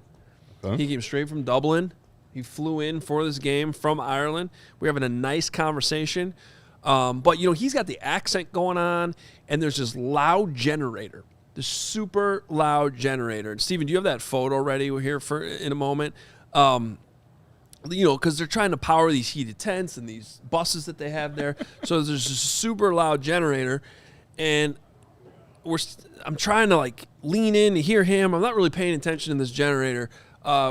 Speaker 3: Huh?
Speaker 1: He came straight from Dublin. He flew in for this game from Ireland. We're having a nice conversation. But, he's got the accent going on, and there's this loud generator, this super loud generator. And, Steven, do you have that photo ready? We're here in a moment. Because they're trying to power these heated tents and these buses that they have there. So there's this super loud generator, and I'm trying to, lean in to hear him. I'm not really paying attention to this generator,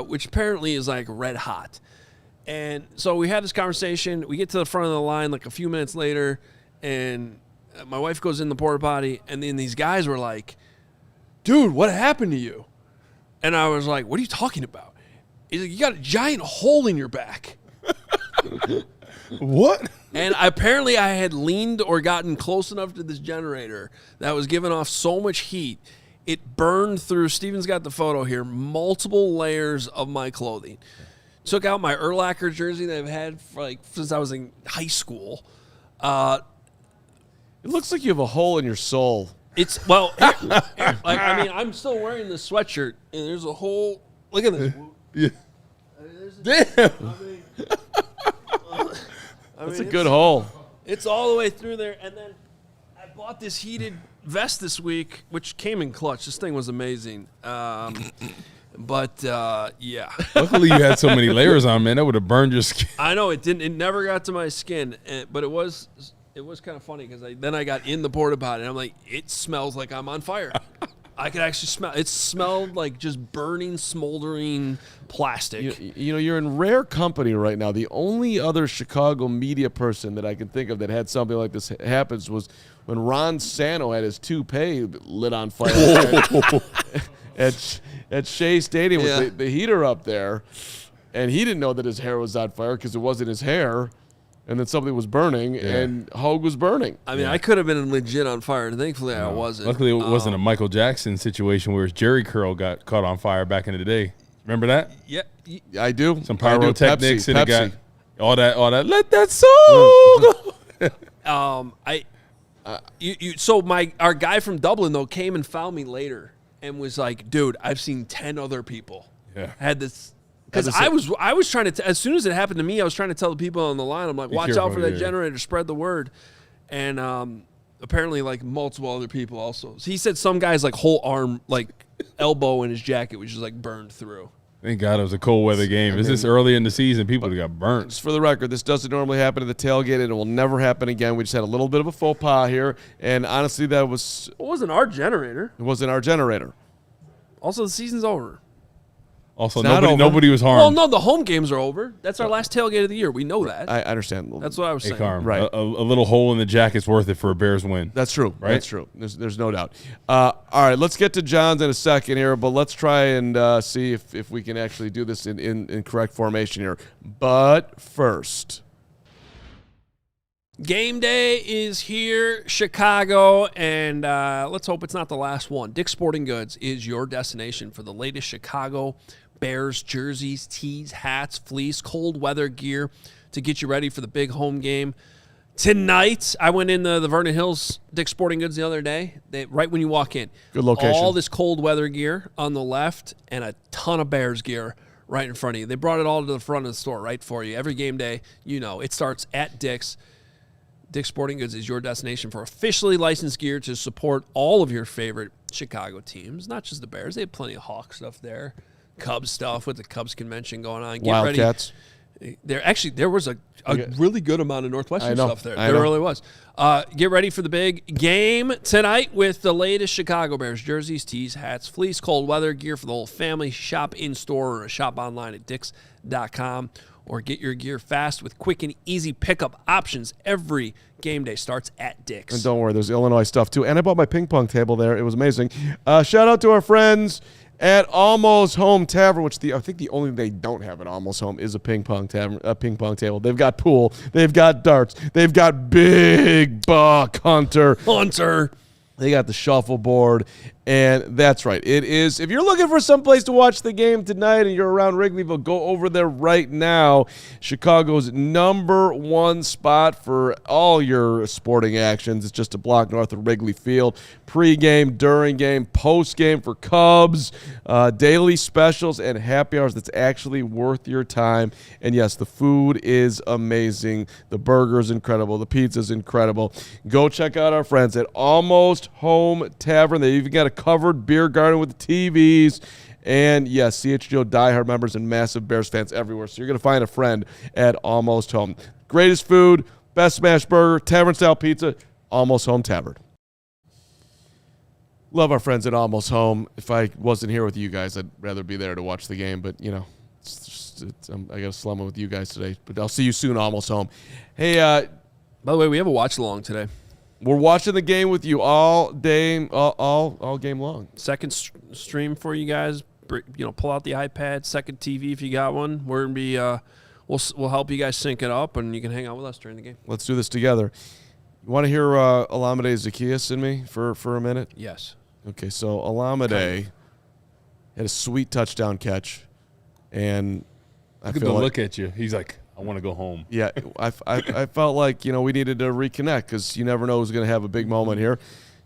Speaker 1: which apparently is, red hot. And so we had this conversation. We get to the front of the line a few minutes later, and my wife goes in the porta potty, and then these guys were like, "Dude, what happened to you?" And I was like, "What are you talking about?" He's like, "You got a giant hole in your back."
Speaker 3: What?
Speaker 1: And apparently I had leaned or gotten close enough to this generator that was giving off so much heat, it burned through, Steven's got the photo here, multiple layers of my clothing. Took out my Urlacher jersey that I've had for since I was in high school.
Speaker 2: It looks like you have a hole in your soul.
Speaker 1: It's I'm still wearing this sweatshirt, and there's a hole. Look at this.
Speaker 3: Yeah.
Speaker 2: Damn. That's a good hole.
Speaker 1: It's all the way through there, and then I bought this heated vest this week, which came in clutch. This thing was amazing. But yeah.
Speaker 3: Luckily, you had so many layers on, man. That would have burned your skin.
Speaker 1: I know it didn't. It never got to my skin, but it was kind of funny because then I got in the porta potty and I'm like, it smells like I'm on fire. I could actually smell. It smelled like just burning, smoldering plastic.
Speaker 2: You're in rare company right now. The only other Chicago media person that I can think of that had something like this happens was when Ron Santo had his toupee lit on fire at Shea Stadium with the heater up there, and he didn't know that his hair was on fire because it wasn't his hair, and then something was burning, and Hoge was burning.
Speaker 1: I mean, I could have been legit on fire, and thankfully I wasn't.
Speaker 3: Luckily, it wasn't a Michael Jackson situation where his Jerry curl got caught on fire back in the day. Remember that?
Speaker 1: Yeah,
Speaker 2: I do.
Speaker 3: Some pyrotechnics, and it got all that. Let that soul go.
Speaker 1: So our guy from Dublin though came and found me later and was like, "Dude, I've seen 10 other people had this." Because I was trying to, as soon as it happened to me, I was trying to tell the people on the line, I'm like, watch out for that generator, spread the word. And apparently, multiple other people also. So he said some guy's, whole arm, elbow in his jacket was just, burned through.
Speaker 3: Thank God it was a cold weather game. Is this early in the season? People got burnt.
Speaker 2: Just for the record, this doesn't normally happen at the tailgate, and it will never happen again. We just had a little bit of a faux pas here, and honestly, it
Speaker 1: wasn't our generator.
Speaker 2: It wasn't our generator.
Speaker 1: Also, the season's over.
Speaker 3: Also, nobody was harmed.
Speaker 1: Well, no, the home games are over. That's our last tailgate of the year. We know that.
Speaker 2: I understand.
Speaker 1: That's what I was saying.
Speaker 3: Carm,
Speaker 2: right.
Speaker 3: A little hole in the jacket's worth it for a Bears win.
Speaker 2: That's true.
Speaker 3: Right?
Speaker 2: That's true. There's no doubt. All right, let's get to John's in a second here, but let's try and see if we can actually do this in correct formation here. But first,
Speaker 1: game day is here, Chicago, and let's hope it's not the last one. Dick's Sporting Goods is your destination for the latest Chicago Bears jerseys, tees, hats, fleece, cold weather gear to get you ready for the big home game. Tonight, I went in the Vernon Hills Dick's Sporting Goods the other day. Right when you walk in.
Speaker 2: Good location.
Speaker 1: All this cold weather gear on the left and a ton of Bears gear right in front of you. They brought it all to the front of the store right for you. Every game day, it starts at Dick's. Dick's Sporting Goods is your destination for officially licensed gear to support all of your favorite Chicago teams, not just the Bears. They have plenty of Hawk stuff there. Cubs stuff with the Cubs convention going on. Get
Speaker 2: Wildcats.
Speaker 1: Ready. There was a really good amount of Northwestern stuff there.
Speaker 2: There
Speaker 1: really was. Get ready for the big game tonight with the latest Chicago Bears jerseys, tees, hats, fleece, cold weather gear for the whole family. Shop in-store or shop online at dicks.com or get your gear fast with quick and easy pickup options. Every game day starts at Dick's.
Speaker 2: And don't worry, there's Illinois stuff too. And I bought my ping pong table there. It was amazing. Shout out to our friends at Almost Home Tavern, which I think the only thing they don't have at Almost Home is a ping pong table. They've got pool, they've got darts, they've got big buck hunter.
Speaker 1: They
Speaker 2: They got the shuffleboard, And that's right. It is. If you're looking for some place to watch the game tonight and you're around Wrigleyville, go over there right now. Chicago's #1 spot for all your sporting actions. It's just a block north of Wrigley Field. Pre-game, during game, post-game for Cubs, daily specials, and happy hours that's actually worth your time. And yes, the food is amazing. The burger's incredible. The pizza's incredible. Go check out our friends at Almost Home Tavern. They even got a covered beer garden with the TVs. And yes, CHGO diehard members and massive Bears fans everywhere. So you're going to find a friend at Almost Home. Greatest food, best smash burger, tavern-style pizza, Almost Home Tavern. Love our friends at Almost Home. If I wasn't here with you guys, I'd rather be there to watch the game. But, I got to slum it with you guys today. But I'll see you soon, Almost Home. Hey,
Speaker 1: by the way, we have a watch-along today.
Speaker 2: We're watching the game with you all day, all game long.
Speaker 1: Second stream for you guys. Pull out the iPad, second TV if you got one. We're gonna be we'll help you guys sync it up, and you can hang out with us during the game.
Speaker 2: Let's do this together. You want to hear Olamide Zaccheaus in me for a minute?
Speaker 1: Yes.
Speaker 2: Okay, so Olamide had a sweet touchdown catch, and I
Speaker 3: Look at
Speaker 2: feel
Speaker 3: the
Speaker 2: like,
Speaker 3: look at you. He's like, I want to go home.
Speaker 2: Yeah, I felt like, we needed to reconnect because you never know who's going to have a big moment here.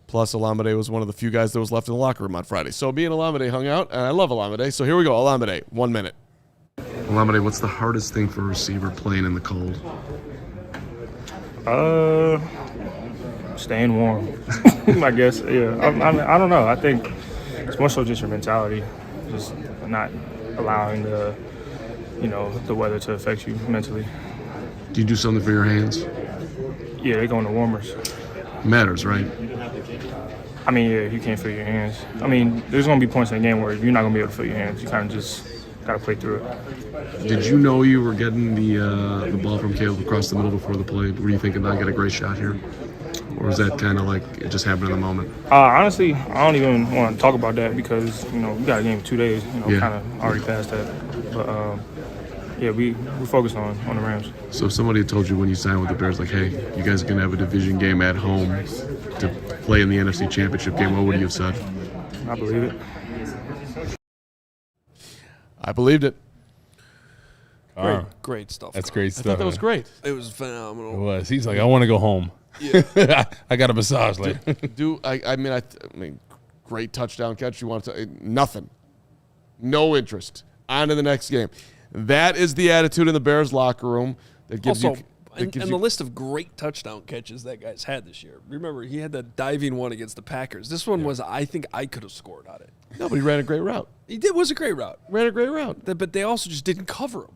Speaker 2: Plus, Olamide was one of the few guys that was left in the locker room on Friday. So me and Olamide hung out, and I love Olamide. So here we go, Olamide, 1 minute. Olamide, what's the hardest thing for a receiver playing in the cold?
Speaker 6: Staying warm, I guess. Yeah, I don't know. I think it's more so just your mentality, just not allowing the weather to affect you mentally.
Speaker 2: Do you do something for your hands?
Speaker 6: Yeah, they go in the warmers.
Speaker 2: Matters, right?
Speaker 6: I mean, yeah, you can't feel your hands. I mean, there's going to be points in the game where you're not going to be able to feel your hands. You kind of just got to play through it.
Speaker 2: Did you know you were getting the ball from Caleb across the middle before the play? Were you thinking, I got a great shot here? Or was that kind of like it just happened in the moment?
Speaker 6: Honestly, I don't even want to talk about that because, we got a game in 2 days,
Speaker 2: Yeah.
Speaker 6: kind of already past that. But, yeah, we focus on the Rams.
Speaker 2: So if somebody had told you when you signed with the Bears, like, hey, you guys are going to have a division game at home to play in the NFC Championship game, what would you have said?
Speaker 6: I believe it.
Speaker 2: I believed it.
Speaker 1: Great stuff.
Speaker 3: That's
Speaker 1: Carl.
Speaker 3: great
Speaker 2: I
Speaker 3: stuff.
Speaker 2: thought that was great.
Speaker 1: It was phenomenal.
Speaker 3: It was. He's like, I want to go home.
Speaker 1: Yeah.
Speaker 3: I got a massage later.
Speaker 2: I mean, great touchdown catch. You want to nothing. No interest. On to the next game. That is the attitude in the Bears locker room that gives
Speaker 1: Also,
Speaker 2: you.
Speaker 1: and the list of great touchdown catches that guy's had this year. Remember, he had that diving one against the Packers. This one was, I think I could have scored on it.
Speaker 2: No, but he ran a great route.
Speaker 1: It was a great route.
Speaker 2: Ran a great route.
Speaker 1: But they also just didn't cover him.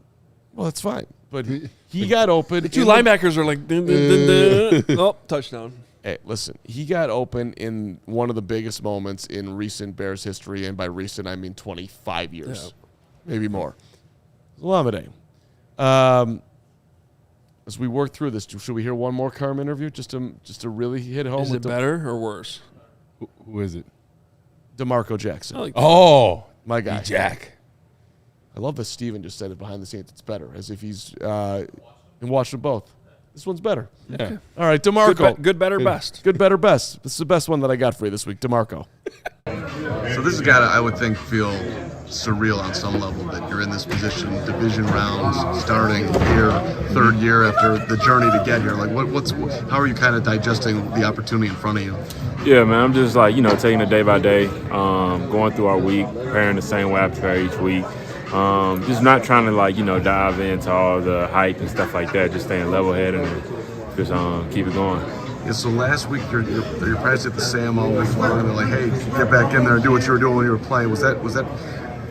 Speaker 2: Well, that's fine. But he got open.
Speaker 1: The two linebackers are like, dun, dun, dun, dun. Oh, touchdown.
Speaker 2: Hey, listen, he got open in one of the biggest moments in recent Bears history, and by recent, I mean 25 years, maybe more. Olamide. As we work through this, should we hear one more Carm interview just to really hit home?
Speaker 1: Is it better or worse?
Speaker 3: Who is it?
Speaker 2: DeMarco Jackson.
Speaker 3: Oh,
Speaker 2: my guy.
Speaker 3: Jack.
Speaker 2: I love that Steven just said it behind the scenes. It's better, as if he's been watching them both. This one's better.
Speaker 3: Yeah.
Speaker 2: Okay. All right, DeMarco.
Speaker 1: Good, better, best.
Speaker 2: Good, better, best. This is the best one that I got for you this week, DeMarco.
Speaker 7: So this has got to, I would think, feel surreal on some level that you're in this position, division rounds, starting here, third year after the journey to get here. Like, how are you kind of digesting the opportunity in front of you?
Speaker 8: Yeah, man, I'm just like, taking it day by day, going through our week, preparing the same way I prepare each week. Just not trying to dive into all the hype and stuff like that, just staying level-headed and just keep it going.
Speaker 7: Yeah, so last week you're practicing at the Sam all week long, and they're like, hey, get back in there and do what you were doing when you were playing. Was that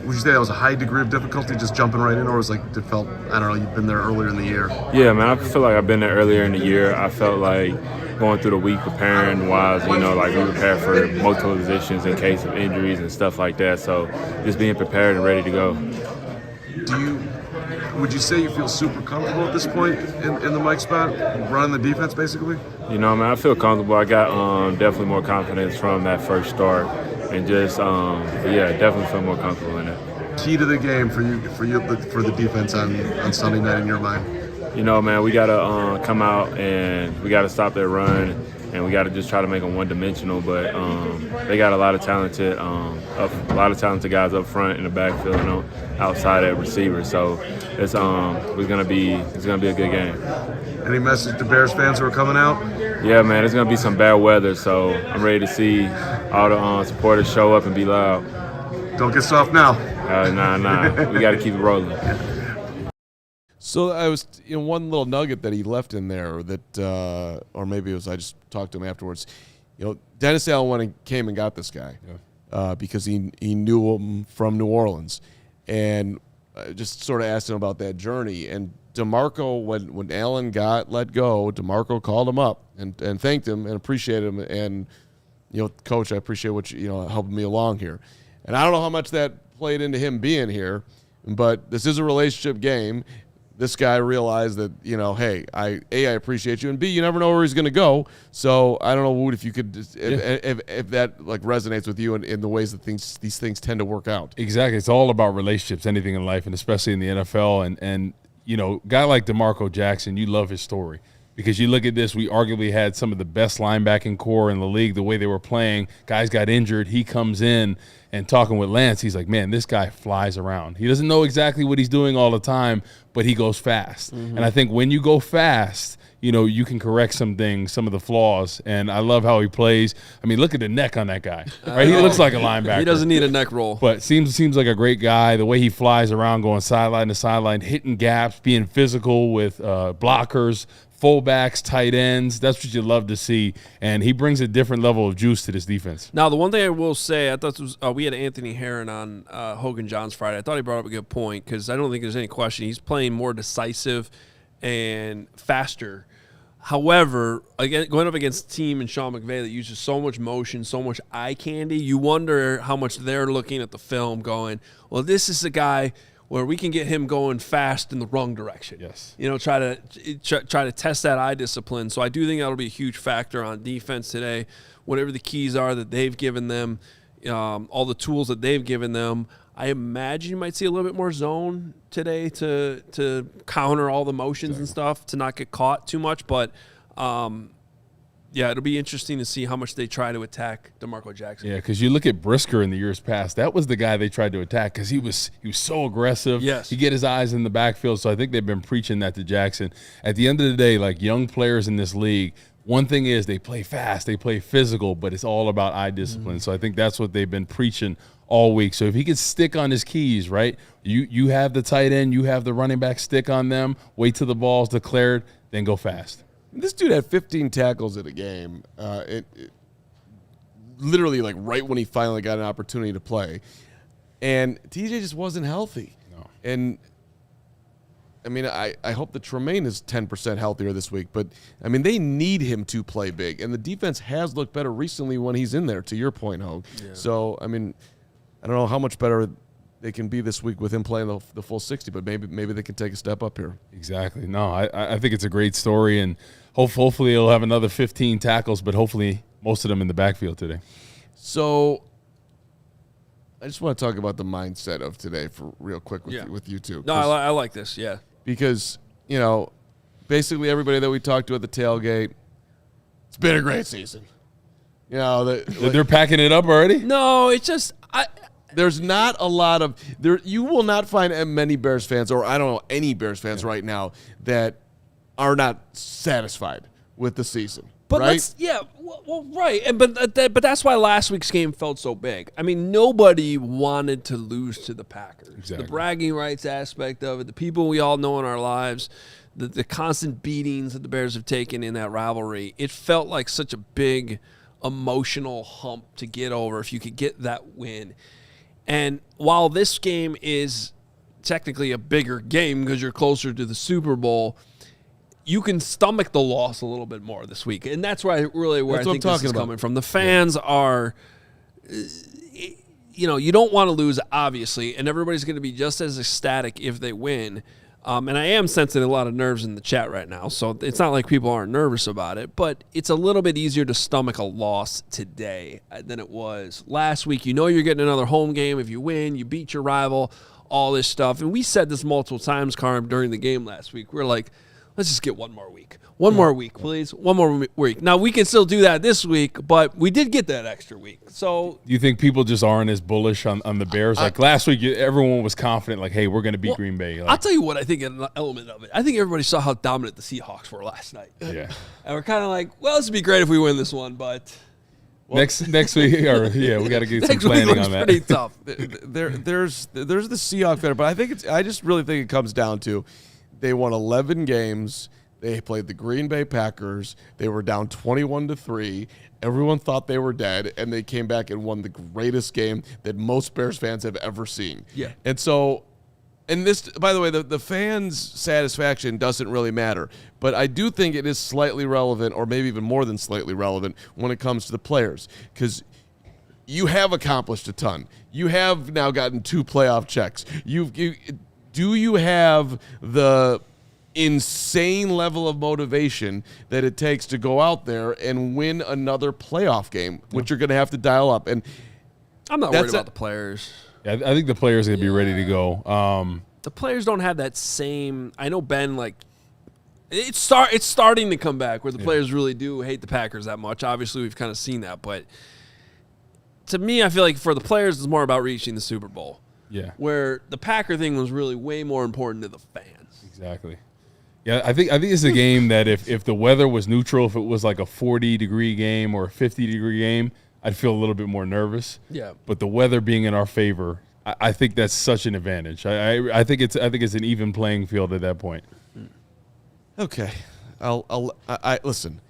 Speaker 7: would you say that was a high degree of difficulty just jumping right in, or was it felt, I don't know, you've been there earlier in the year?
Speaker 8: Yeah, man, I feel like I've been there earlier in the year. I felt like going through the week preparing wise, we prepare for multiple positions in case of injuries and stuff like that. So just being prepared and ready to go.
Speaker 7: Would you say you feel super comfortable at this point in the Mike spot, running the defense basically?
Speaker 8: I feel comfortable. I got definitely more confidence from that first start, and just definitely feel more comfortable in it.
Speaker 7: Key to the game for the defense on Sunday night in your mind?
Speaker 8: you know, man, we got to come out and we got to stop their run, and we got to just try to make them one-dimensional. But they got a lot of talented guys up front in the backfield and outside at receiver. So it's gonna be a good game.
Speaker 7: Any message to Bears fans who are coming out?
Speaker 8: Yeah, man, it's gonna be some bad weather, so I'm ready to see all the supporters show up and be loud.
Speaker 7: Don't get soft now.
Speaker 8: Nah. We got to keep it rolling.
Speaker 2: So I was, one little nugget that he left in there that, or maybe it was I just talked to him afterwards. Dennis Allen went and came and got this guy because he knew him from New Orleans, and I just sort of asked him about that journey. And DeMarco, when Allen got let go, DeMarco called him up and thanked him and appreciated him. And Coach, I appreciate what you helping me along here. And I don't know how much that played into him being here, but this is a relationship game. This guy realized that, hey, I appreciate you, and B, you never know where he's going to go. So I don't know, Wood, if you could, if that like resonates with you in the ways that these things tend to work out.
Speaker 3: Exactly. It's all about relationships, anything in life, and especially in the NFL. And guy like DeMarco Jackson, you love his story. Because you look at this, we arguably had some of the best linebacking core in the league, the way they were playing. Guys got injured. He comes in and talking with Lance, he's like, man, this guy flies around. He doesn't know exactly what he's doing all the time, but he goes fast. Mm-hmm. And I think when you go fast, you can correct some things, some of the flaws. And I love how he plays. I mean, look at the neck on that guy. Right? He looks like a linebacker.
Speaker 1: He doesn't need a neck roll.
Speaker 3: But seems like a great guy. The way he flies around, going sideline to sideline, hitting gaps, being physical with blockers, fullbacks, tight ends. That's what you love to see. And he brings a different level of juice to this defense.
Speaker 1: Now, the one thing I will say, I thought this was, we had Anthony Herron on Hoge and John's Friday. I thought he brought up a good point because I don't think there's any question. He's playing more decisive and faster. However, again, going up against a team in Sean McVay that uses so much motion, so much eye candy, you wonder how much they're looking at the film going, well, this is a guy where we can get him going fast in the wrong direction.
Speaker 3: Yes.
Speaker 1: Try to test that eye discipline. So I do think that'll be a huge factor on defense today. Whatever the keys are that they've given them, all the tools that they've given them, I imagine you might see a little bit more zone today to counter all the motions and stuff, to not get caught too much. But it'll be interesting to see how much they try to attack DeMarco Jackson.
Speaker 3: Yeah, because you look at Brisker in the years past, that was the guy they tried to attack because he was so aggressive.
Speaker 1: Yes.
Speaker 3: He get his eyes in the backfield, so I think they've been preaching that to Jackson. At the end of the day, like young players in this league, one thing is they play fast, they play physical, but it's all about eye discipline. Mm-hmm. So I think that's what they've been preaching all week. So if he could stick on his keys, right, you have the tight end, you have the running back, stick on them, wait till the ball's declared, then go fast.
Speaker 2: This dude had 15 tackles in a game. Literally, like right when he finally got an opportunity to play, and TJ just wasn't healthy.
Speaker 3: No.
Speaker 2: And I mean, I hope that Tremaine is 10% healthier this week, but I mean, they need him to play big, and the defense has looked better recently when he's in there. To your point, Hoge. Yeah. So I mean, I don't know how much better they can be this week with him playing the full 60, but maybe they can take a step up here.
Speaker 3: Exactly. No, I think it's a great story, and hopefully he'll have another 15 tackles, but hopefully most of them in the backfield today.
Speaker 2: So I just want to talk about the mindset of today for real quick with you two.
Speaker 1: No, I like this, yeah.
Speaker 2: Because, basically everybody that we talked to at the tailgate, it's been a great season.
Speaker 3: They're packing it up already?
Speaker 1: No, it's just
Speaker 2: there's not a lot of there. You will not find many Bears fans, or I don't know any Bears fans right now that are not satisfied with the season.
Speaker 1: But
Speaker 2: right?
Speaker 1: Right. But that's why last week's game felt so big. I mean, nobody wanted to lose to the Packers.
Speaker 3: Exactly.
Speaker 1: The bragging rights aspect of it, the people we all know in our lives, the constant beatings that the Bears have taken in that rivalry, it felt like such a big emotional hump to get over if you could get that win. And while this game is technically a bigger game because you're closer to the Super Bowl, you can stomach the loss a little bit more this week. And that's where I think this is coming from. The fans are, you don't want to lose, obviously, and everybody's going to be just as ecstatic if they win. And I am sensing a lot of nerves in the chat right now, so it's not like people aren't nervous about it, but it's a little bit easier to stomach a loss today than it was last week. You're getting another home game. If you win, you beat your rival, all this stuff. And we said this multiple times, Carm, during the game last week. We're like, let's just get one more week. One more week, please. One more week. Now, we can still do that this week, but we did get that extra week. So,
Speaker 3: do you think people just aren't as bullish on the Bears? Like last week, everyone was confident, like, hey, we're going to beat Green Bay. Like,
Speaker 1: I'll tell you what I think an element of it. I think everybody saw how dominant the Seahawks were last night.
Speaker 3: Yeah.
Speaker 1: And we're kind of like, well, this would be great if we win this one, but
Speaker 3: next week, we got to get some planning on that.
Speaker 1: Pretty tough.
Speaker 2: There's the Seahawks better, but I just really think it comes down to they won 11 games. They played the Green Bay Packers. They were down 21-3. Everyone thought they were dead, and they came back and won the greatest game that most Bears fans have ever seen.
Speaker 1: Yeah.
Speaker 2: And so, and this, by the way, the fans' satisfaction doesn't really matter, but I do think it is slightly relevant, or maybe even more than slightly relevant, when it comes to the players, because you have accomplished a ton. You have now gotten 2 playoff checks. Do you have the insane level of motivation that it takes to go out there and win another playoff game, which you're going to have to dial up? And
Speaker 1: I'm not worried about the players.
Speaker 3: Yeah, I think the players are going to be ready to go.
Speaker 1: The players don't have that same. I know Ben, like, it's starting to come back where the players really do hate the Packers that much. Obviously, we've kind of seen that, but to me, I feel like for the players, it's more about reaching the Super Bowl.
Speaker 3: Yeah,
Speaker 1: where the Packer thing was really way more important to the fans.
Speaker 3: Exactly. Yeah, I think it's a game that if the weather was neutral, if it was like a 40-degree game or a 50-degree game, I'd feel a little bit more nervous.
Speaker 1: Yeah.
Speaker 3: But the weather being in our favor, I think that's such an advantage. I think it's an even playing field at that point.
Speaker 2: Okay, I listen.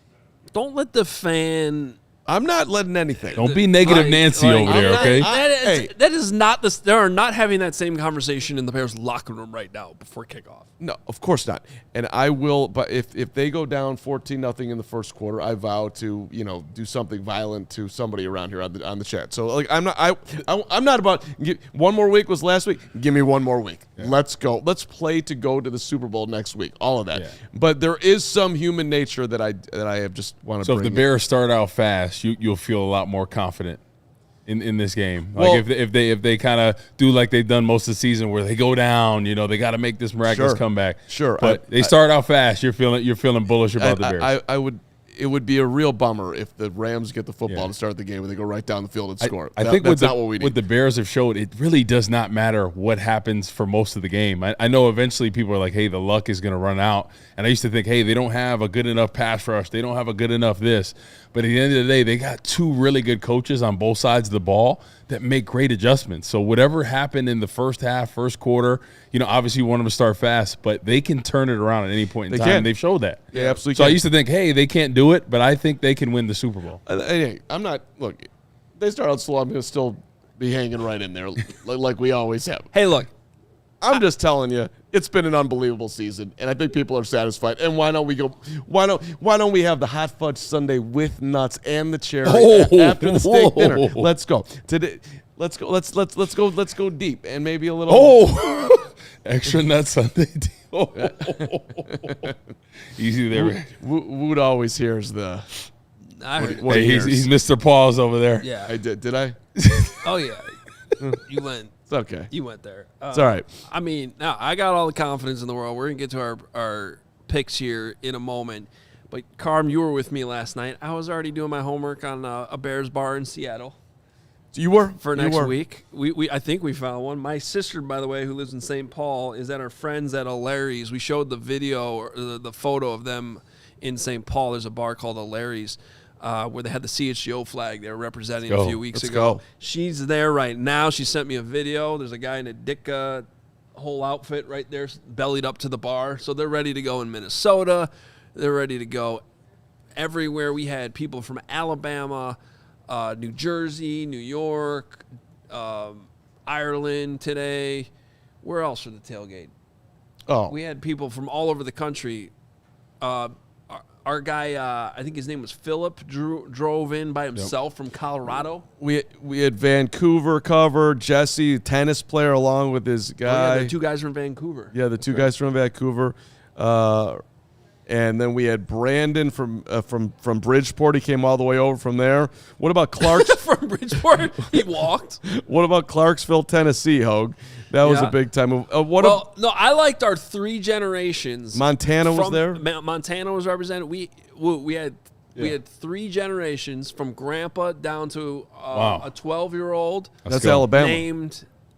Speaker 1: Don't let the fan.
Speaker 2: I'm not letting anything.
Speaker 3: Don't be negative Nancy over there, okay?
Speaker 1: That is not this. They are not having that same conversation in the Bears locker room right now before kickoff.
Speaker 2: No, of course not. And I will. But if they go down 14-0 in the first quarter, I vow to do something violent to somebody around here on the chat. So like I'm not about one more week was last week. Give me one more week. Yeah. Let's go. Let's play to go to the Super Bowl next week. All of that. Yeah. But there is some human nature that I have just want to.
Speaker 3: So
Speaker 2: bring
Speaker 3: if the Bears start out fast, you'll feel a lot more confident in this game.
Speaker 2: Well,
Speaker 3: like if they kind of do like they've done most of the season, where they go down, they got to make this miraculous comeback.
Speaker 2: Sure,
Speaker 3: but they start out fast. You're feeling bullish about the Bears.
Speaker 2: It would be a real bummer if the Rams get the football to start the game and they go right down the field and score.
Speaker 3: I think
Speaker 2: that's not what we need.
Speaker 3: What the Bears have showed, it really does not matter what happens for most of the game. I know eventually people are like, hey, the luck is going to run out. And I used to think, hey, they don't have a good enough pass rush. They don't have a good enough this. But at the end of the day, they got 2 really good coaches on both sides of the ball that make great adjustments. So whatever happened in the first half, first quarter, obviously you want them to start fast, but they can turn it around at any point in time. And they've showed that.
Speaker 2: Yeah, absolutely.
Speaker 3: So I used to think, hey, they can't do it, but I think they can win the Super Bowl.
Speaker 2: Hey, I'm not – look, they start out slow. I'm going to still be hanging right in there like we always have.
Speaker 1: Hey, look.
Speaker 2: I'm just telling you, it's been an unbelievable season, and I think people are satisfied. And why don't we go? Why don't we have the hot fudge sundae with nuts and the cherry after the steak dinner? Let's go today. Let's go. Let's go deep and maybe a little.
Speaker 3: Extra nut sundae. Easy there.
Speaker 2: Wood always hears the.
Speaker 3: Hey, he's Mr. Paws over there.
Speaker 1: Yeah,
Speaker 2: I did. Did I?
Speaker 1: Oh yeah, you went.
Speaker 2: Okay.
Speaker 1: You went there.
Speaker 2: It's all right.
Speaker 1: I mean, now I got all the confidence in the world. We're going to get to our picks here in a moment. But, Carm, you were with me last night. I was already doing my homework on a Bears bar in Seattle.
Speaker 2: You were?
Speaker 1: For next week. I think we found one. My sister, by the way, who lives in St. Paul, is at our friends at Larry's. We showed the video or the photo of them in St. Paul. There's a bar called Larry's. Where they had the CHGO flag they were representing a few weeks ago. She's there right now. She sent me a video. There's a guy in a Ditka whole outfit right there, bellied up to the bar. So they're ready to go in Minnesota. They're ready to go everywhere. We had people from Alabama, New Jersey, New York, Ireland today. Where else for the tailgate?
Speaker 2: Oh.
Speaker 1: We had people from all over the country. Our guy, I think his name was Philip, drove in by himself from Colorado.
Speaker 2: We had Vancouver covered. Jesse, tennis player, along with his guy.
Speaker 1: Oh, yeah, the 2 guys from Vancouver.
Speaker 2: Yeah, the 2 guys from Vancouver. And then we had Brandon from Bridgeport. He came all the way over from there. What about Clark?
Speaker 1: From Bridgeport? He walked.
Speaker 2: What about Clarksville, Tennessee, Hoge? That was a big time move.
Speaker 1: No, I liked our 3 generations.
Speaker 2: Montana was there.
Speaker 1: Montana was represented. We had 3 generations from Grandpa down to a 12-year-old.
Speaker 2: That's Alabama.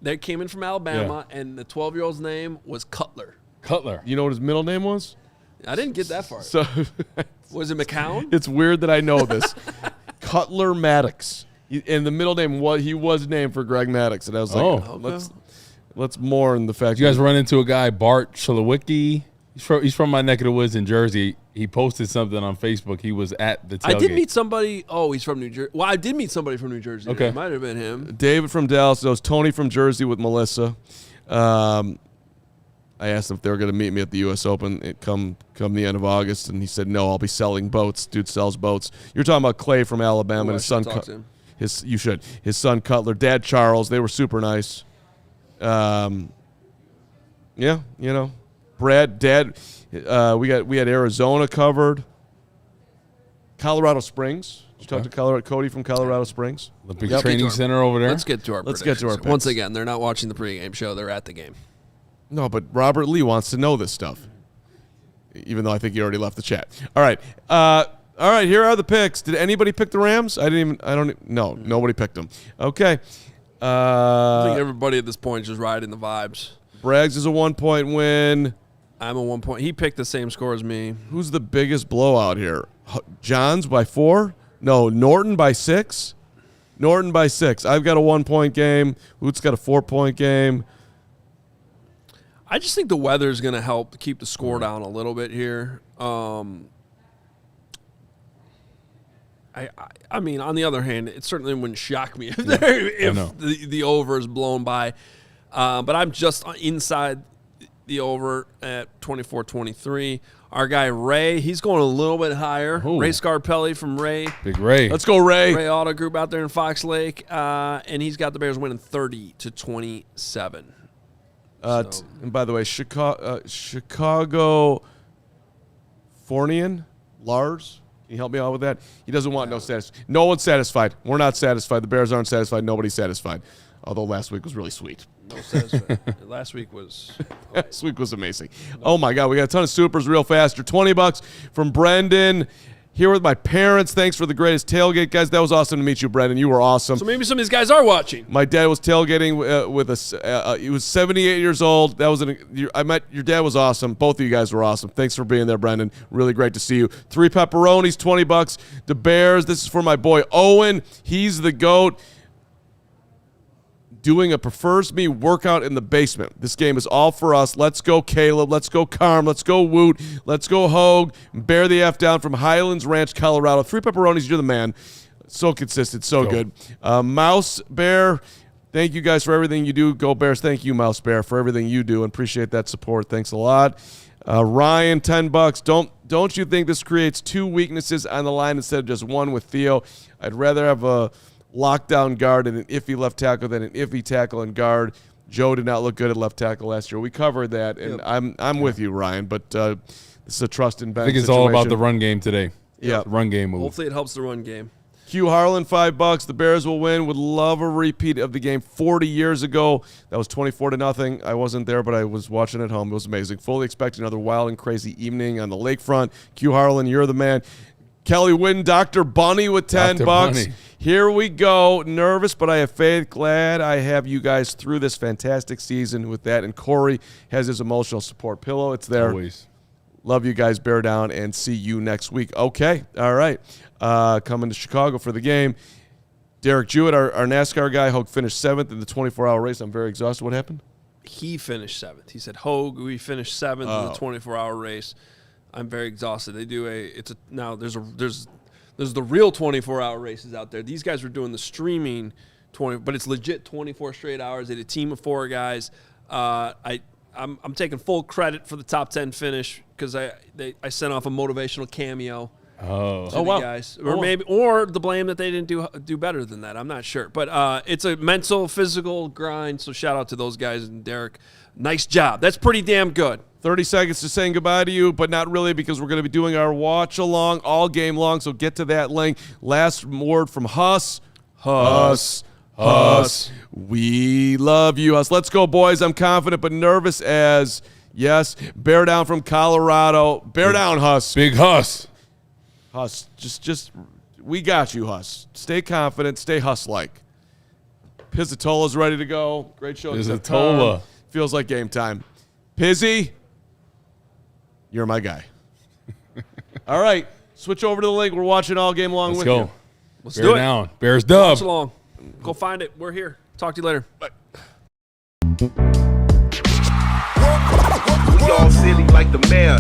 Speaker 1: They came in from Alabama, and the 12-year-old's name was Cutler.
Speaker 3: Cutler.
Speaker 2: You know what his middle name was?
Speaker 1: I didn't get that far.
Speaker 2: So
Speaker 1: was it McCown?
Speaker 2: It's weird that I know this. Cutler Maddox. And the middle name he was named for Greg Maddox, and I was like, let's mourn the fact.
Speaker 3: You guys run into a guy, Bart Chalowicki. He's from my neck of the woods in Jersey. He posted something on Facebook. He was at the tailgate.
Speaker 1: I did meet somebody. Oh, he's from New Jersey. Well, I did meet somebody from New Jersey.
Speaker 3: Okay.
Speaker 1: It might have been him.
Speaker 2: David from Dallas knows Tony from Jersey with Melissa. I asked him if they were going to meet me at the U.S. Open come the end of August, and he said, no, I'll be selling boats. Dude sells boats. You're talking about Clay from Alabama and his son. You should. His son Cutler, Dad Charles. They were super nice. Yeah, Brad, Dad. We had Arizona covered. Colorado Springs. Did you talk to Cody from Colorado Springs?
Speaker 3: The big training center over there.
Speaker 1: Let's get to our predictions. Once again, they're not watching the pregame show. They're at the game.
Speaker 2: No, but Robert Lee wants to know this stuff. Even though I think he already left the chat. All right. Here are the picks. Did anybody pick the Rams? No, nobody picked them. Okay.
Speaker 1: I think everybody at this point is just riding the vibes.
Speaker 2: Braggs is a 1-point win.
Speaker 1: I'm a 1 point. He picked the same score as me.
Speaker 2: Who's the biggest blowout here? Johns by 4? No, Norton by 6? Norton by 6. I've got a 1-point game. Hoot's got a 4-point game.
Speaker 1: I just think the weather is going to help keep the score down a little bit here. I mean, on the other hand, it certainly wouldn't shock me if the over is blown by. But I'm just inside the over at 24-23. Our guy Ray, he's going a little bit higher.
Speaker 3: Ooh.
Speaker 1: Ray Scarpelli from Ray.
Speaker 3: Big Ray.
Speaker 2: Let's go, Ray.
Speaker 1: Ray Auto Group out there in Fox Lake. And he's got the Bears winning 30-27.
Speaker 2: And by the way, Chicago Fornian, Lars, can you help me out with that? He doesn't want no status. No one's satisfied. We're not satisfied. The Bears aren't satisfied. Nobody's satisfied. Although last week was really sweet.
Speaker 1: No satisfied. Last week was
Speaker 2: amazing. Oh my God, we got a ton of supers real fast. You're $20 from Brendan. Here with my parents. Thanks for the greatest tailgate, guys. That was awesome to meet you, Brendan. You were awesome.
Speaker 1: So maybe some of these guys are watching.
Speaker 2: My dad was tailgating with us. He was 78 years old. I met your dad. Was awesome. Both of you guys were awesome. Thanks for being there, Brendan. Really great to see you. 3 pepperonis, $20. The Bears. This is for my boy Owen. He's the GOAT. Doing a prefers me workout in the basement. This game is all for us. Let's go, Caleb. Let's go, Carm. Let's go, Woot. Let's go, Hoge. Bear the F down from Highlands Ranch, Colorado. 3 pepperonis. You're the man. So consistent. So good. Mouse Bear, thank you guys for everything you do. Go Bears. Thank you, Mouse Bear, for everything you do, and appreciate that support. Thanks a lot. Ryan, $10. Don't you think this creates 2 weaknesses on the line instead of just one with Theo? I'd rather have a lockdown guard and an iffy left tackle than an iffy tackle and guard. Joe did not look good at left tackle last year. We covered that, and I'm with you, Ryan, but this is a trust in Ben.
Speaker 3: I think it's all about the run game today.
Speaker 2: Yeah.
Speaker 3: Run game move.
Speaker 1: Hopefully it helps the run game.
Speaker 2: Q Harlan, $5. The Bears will win. Would love a repeat of the game 40 years ago. That was 24-0. I wasn't there, but I was watching at home. It was amazing. Fully expect another wild and crazy evening on the lakefront. Q Harlan, you're the man. Kelly Witten, Dr. Bunny with $10.
Speaker 3: Bunny.
Speaker 2: Here we go. Nervous, but I have faith. Glad I have you guys through this fantastic season with that. And Corey has his emotional support pillow. It's there.
Speaker 3: Always.
Speaker 2: Love you guys. Bear down and see you next week. Okay. All right. Coming to Chicago for the game. Derek Jewett, our NASCAR guy, Hoge finished 7th in the 24-hour race. I'm very exhausted. What happened?
Speaker 1: He finished 7th. He said, Hoge, we finished 7th in the 24-hour race. I'm very exhausted. They do there's the real 24-hour races out there. These guys were doing the streaming but it's legit 24 straight hours. They had a team of 4 guys. I'm taking full credit for the top 10 finish because I sent off a motivational cameo. To the guys. Or the blame that they didn't do better than that. I'm not sure. But it's a mental, physical grind. So shout out to those guys and Derek. Nice job. That's pretty damn good.
Speaker 2: 30 seconds to saying goodbye to you, but not really because we're going to be doing our watch-along all game long, so get to that link. Last word from Huss. Hus. We love you, Hus. Let's go, boys. I'm confident but nervous as, yes, Bear Down from Colorado. Bear down, Hus.
Speaker 3: Big Hus.
Speaker 2: Hus, just, we got you, Hus. Stay confident. Stay Hus-like. Pizzatola's ready to go. Great show.
Speaker 3: Pizzatola.
Speaker 2: Feels like game time. Pizzy, you're my guy. All right, switch over to the link. We're watching all game long with you.
Speaker 1: Let's
Speaker 3: Bear
Speaker 1: do it.
Speaker 3: down. Bears dub.
Speaker 1: Watch along. Go find it. We're here. Talk to you later. Bye.
Speaker 9: We all silly like the mayor.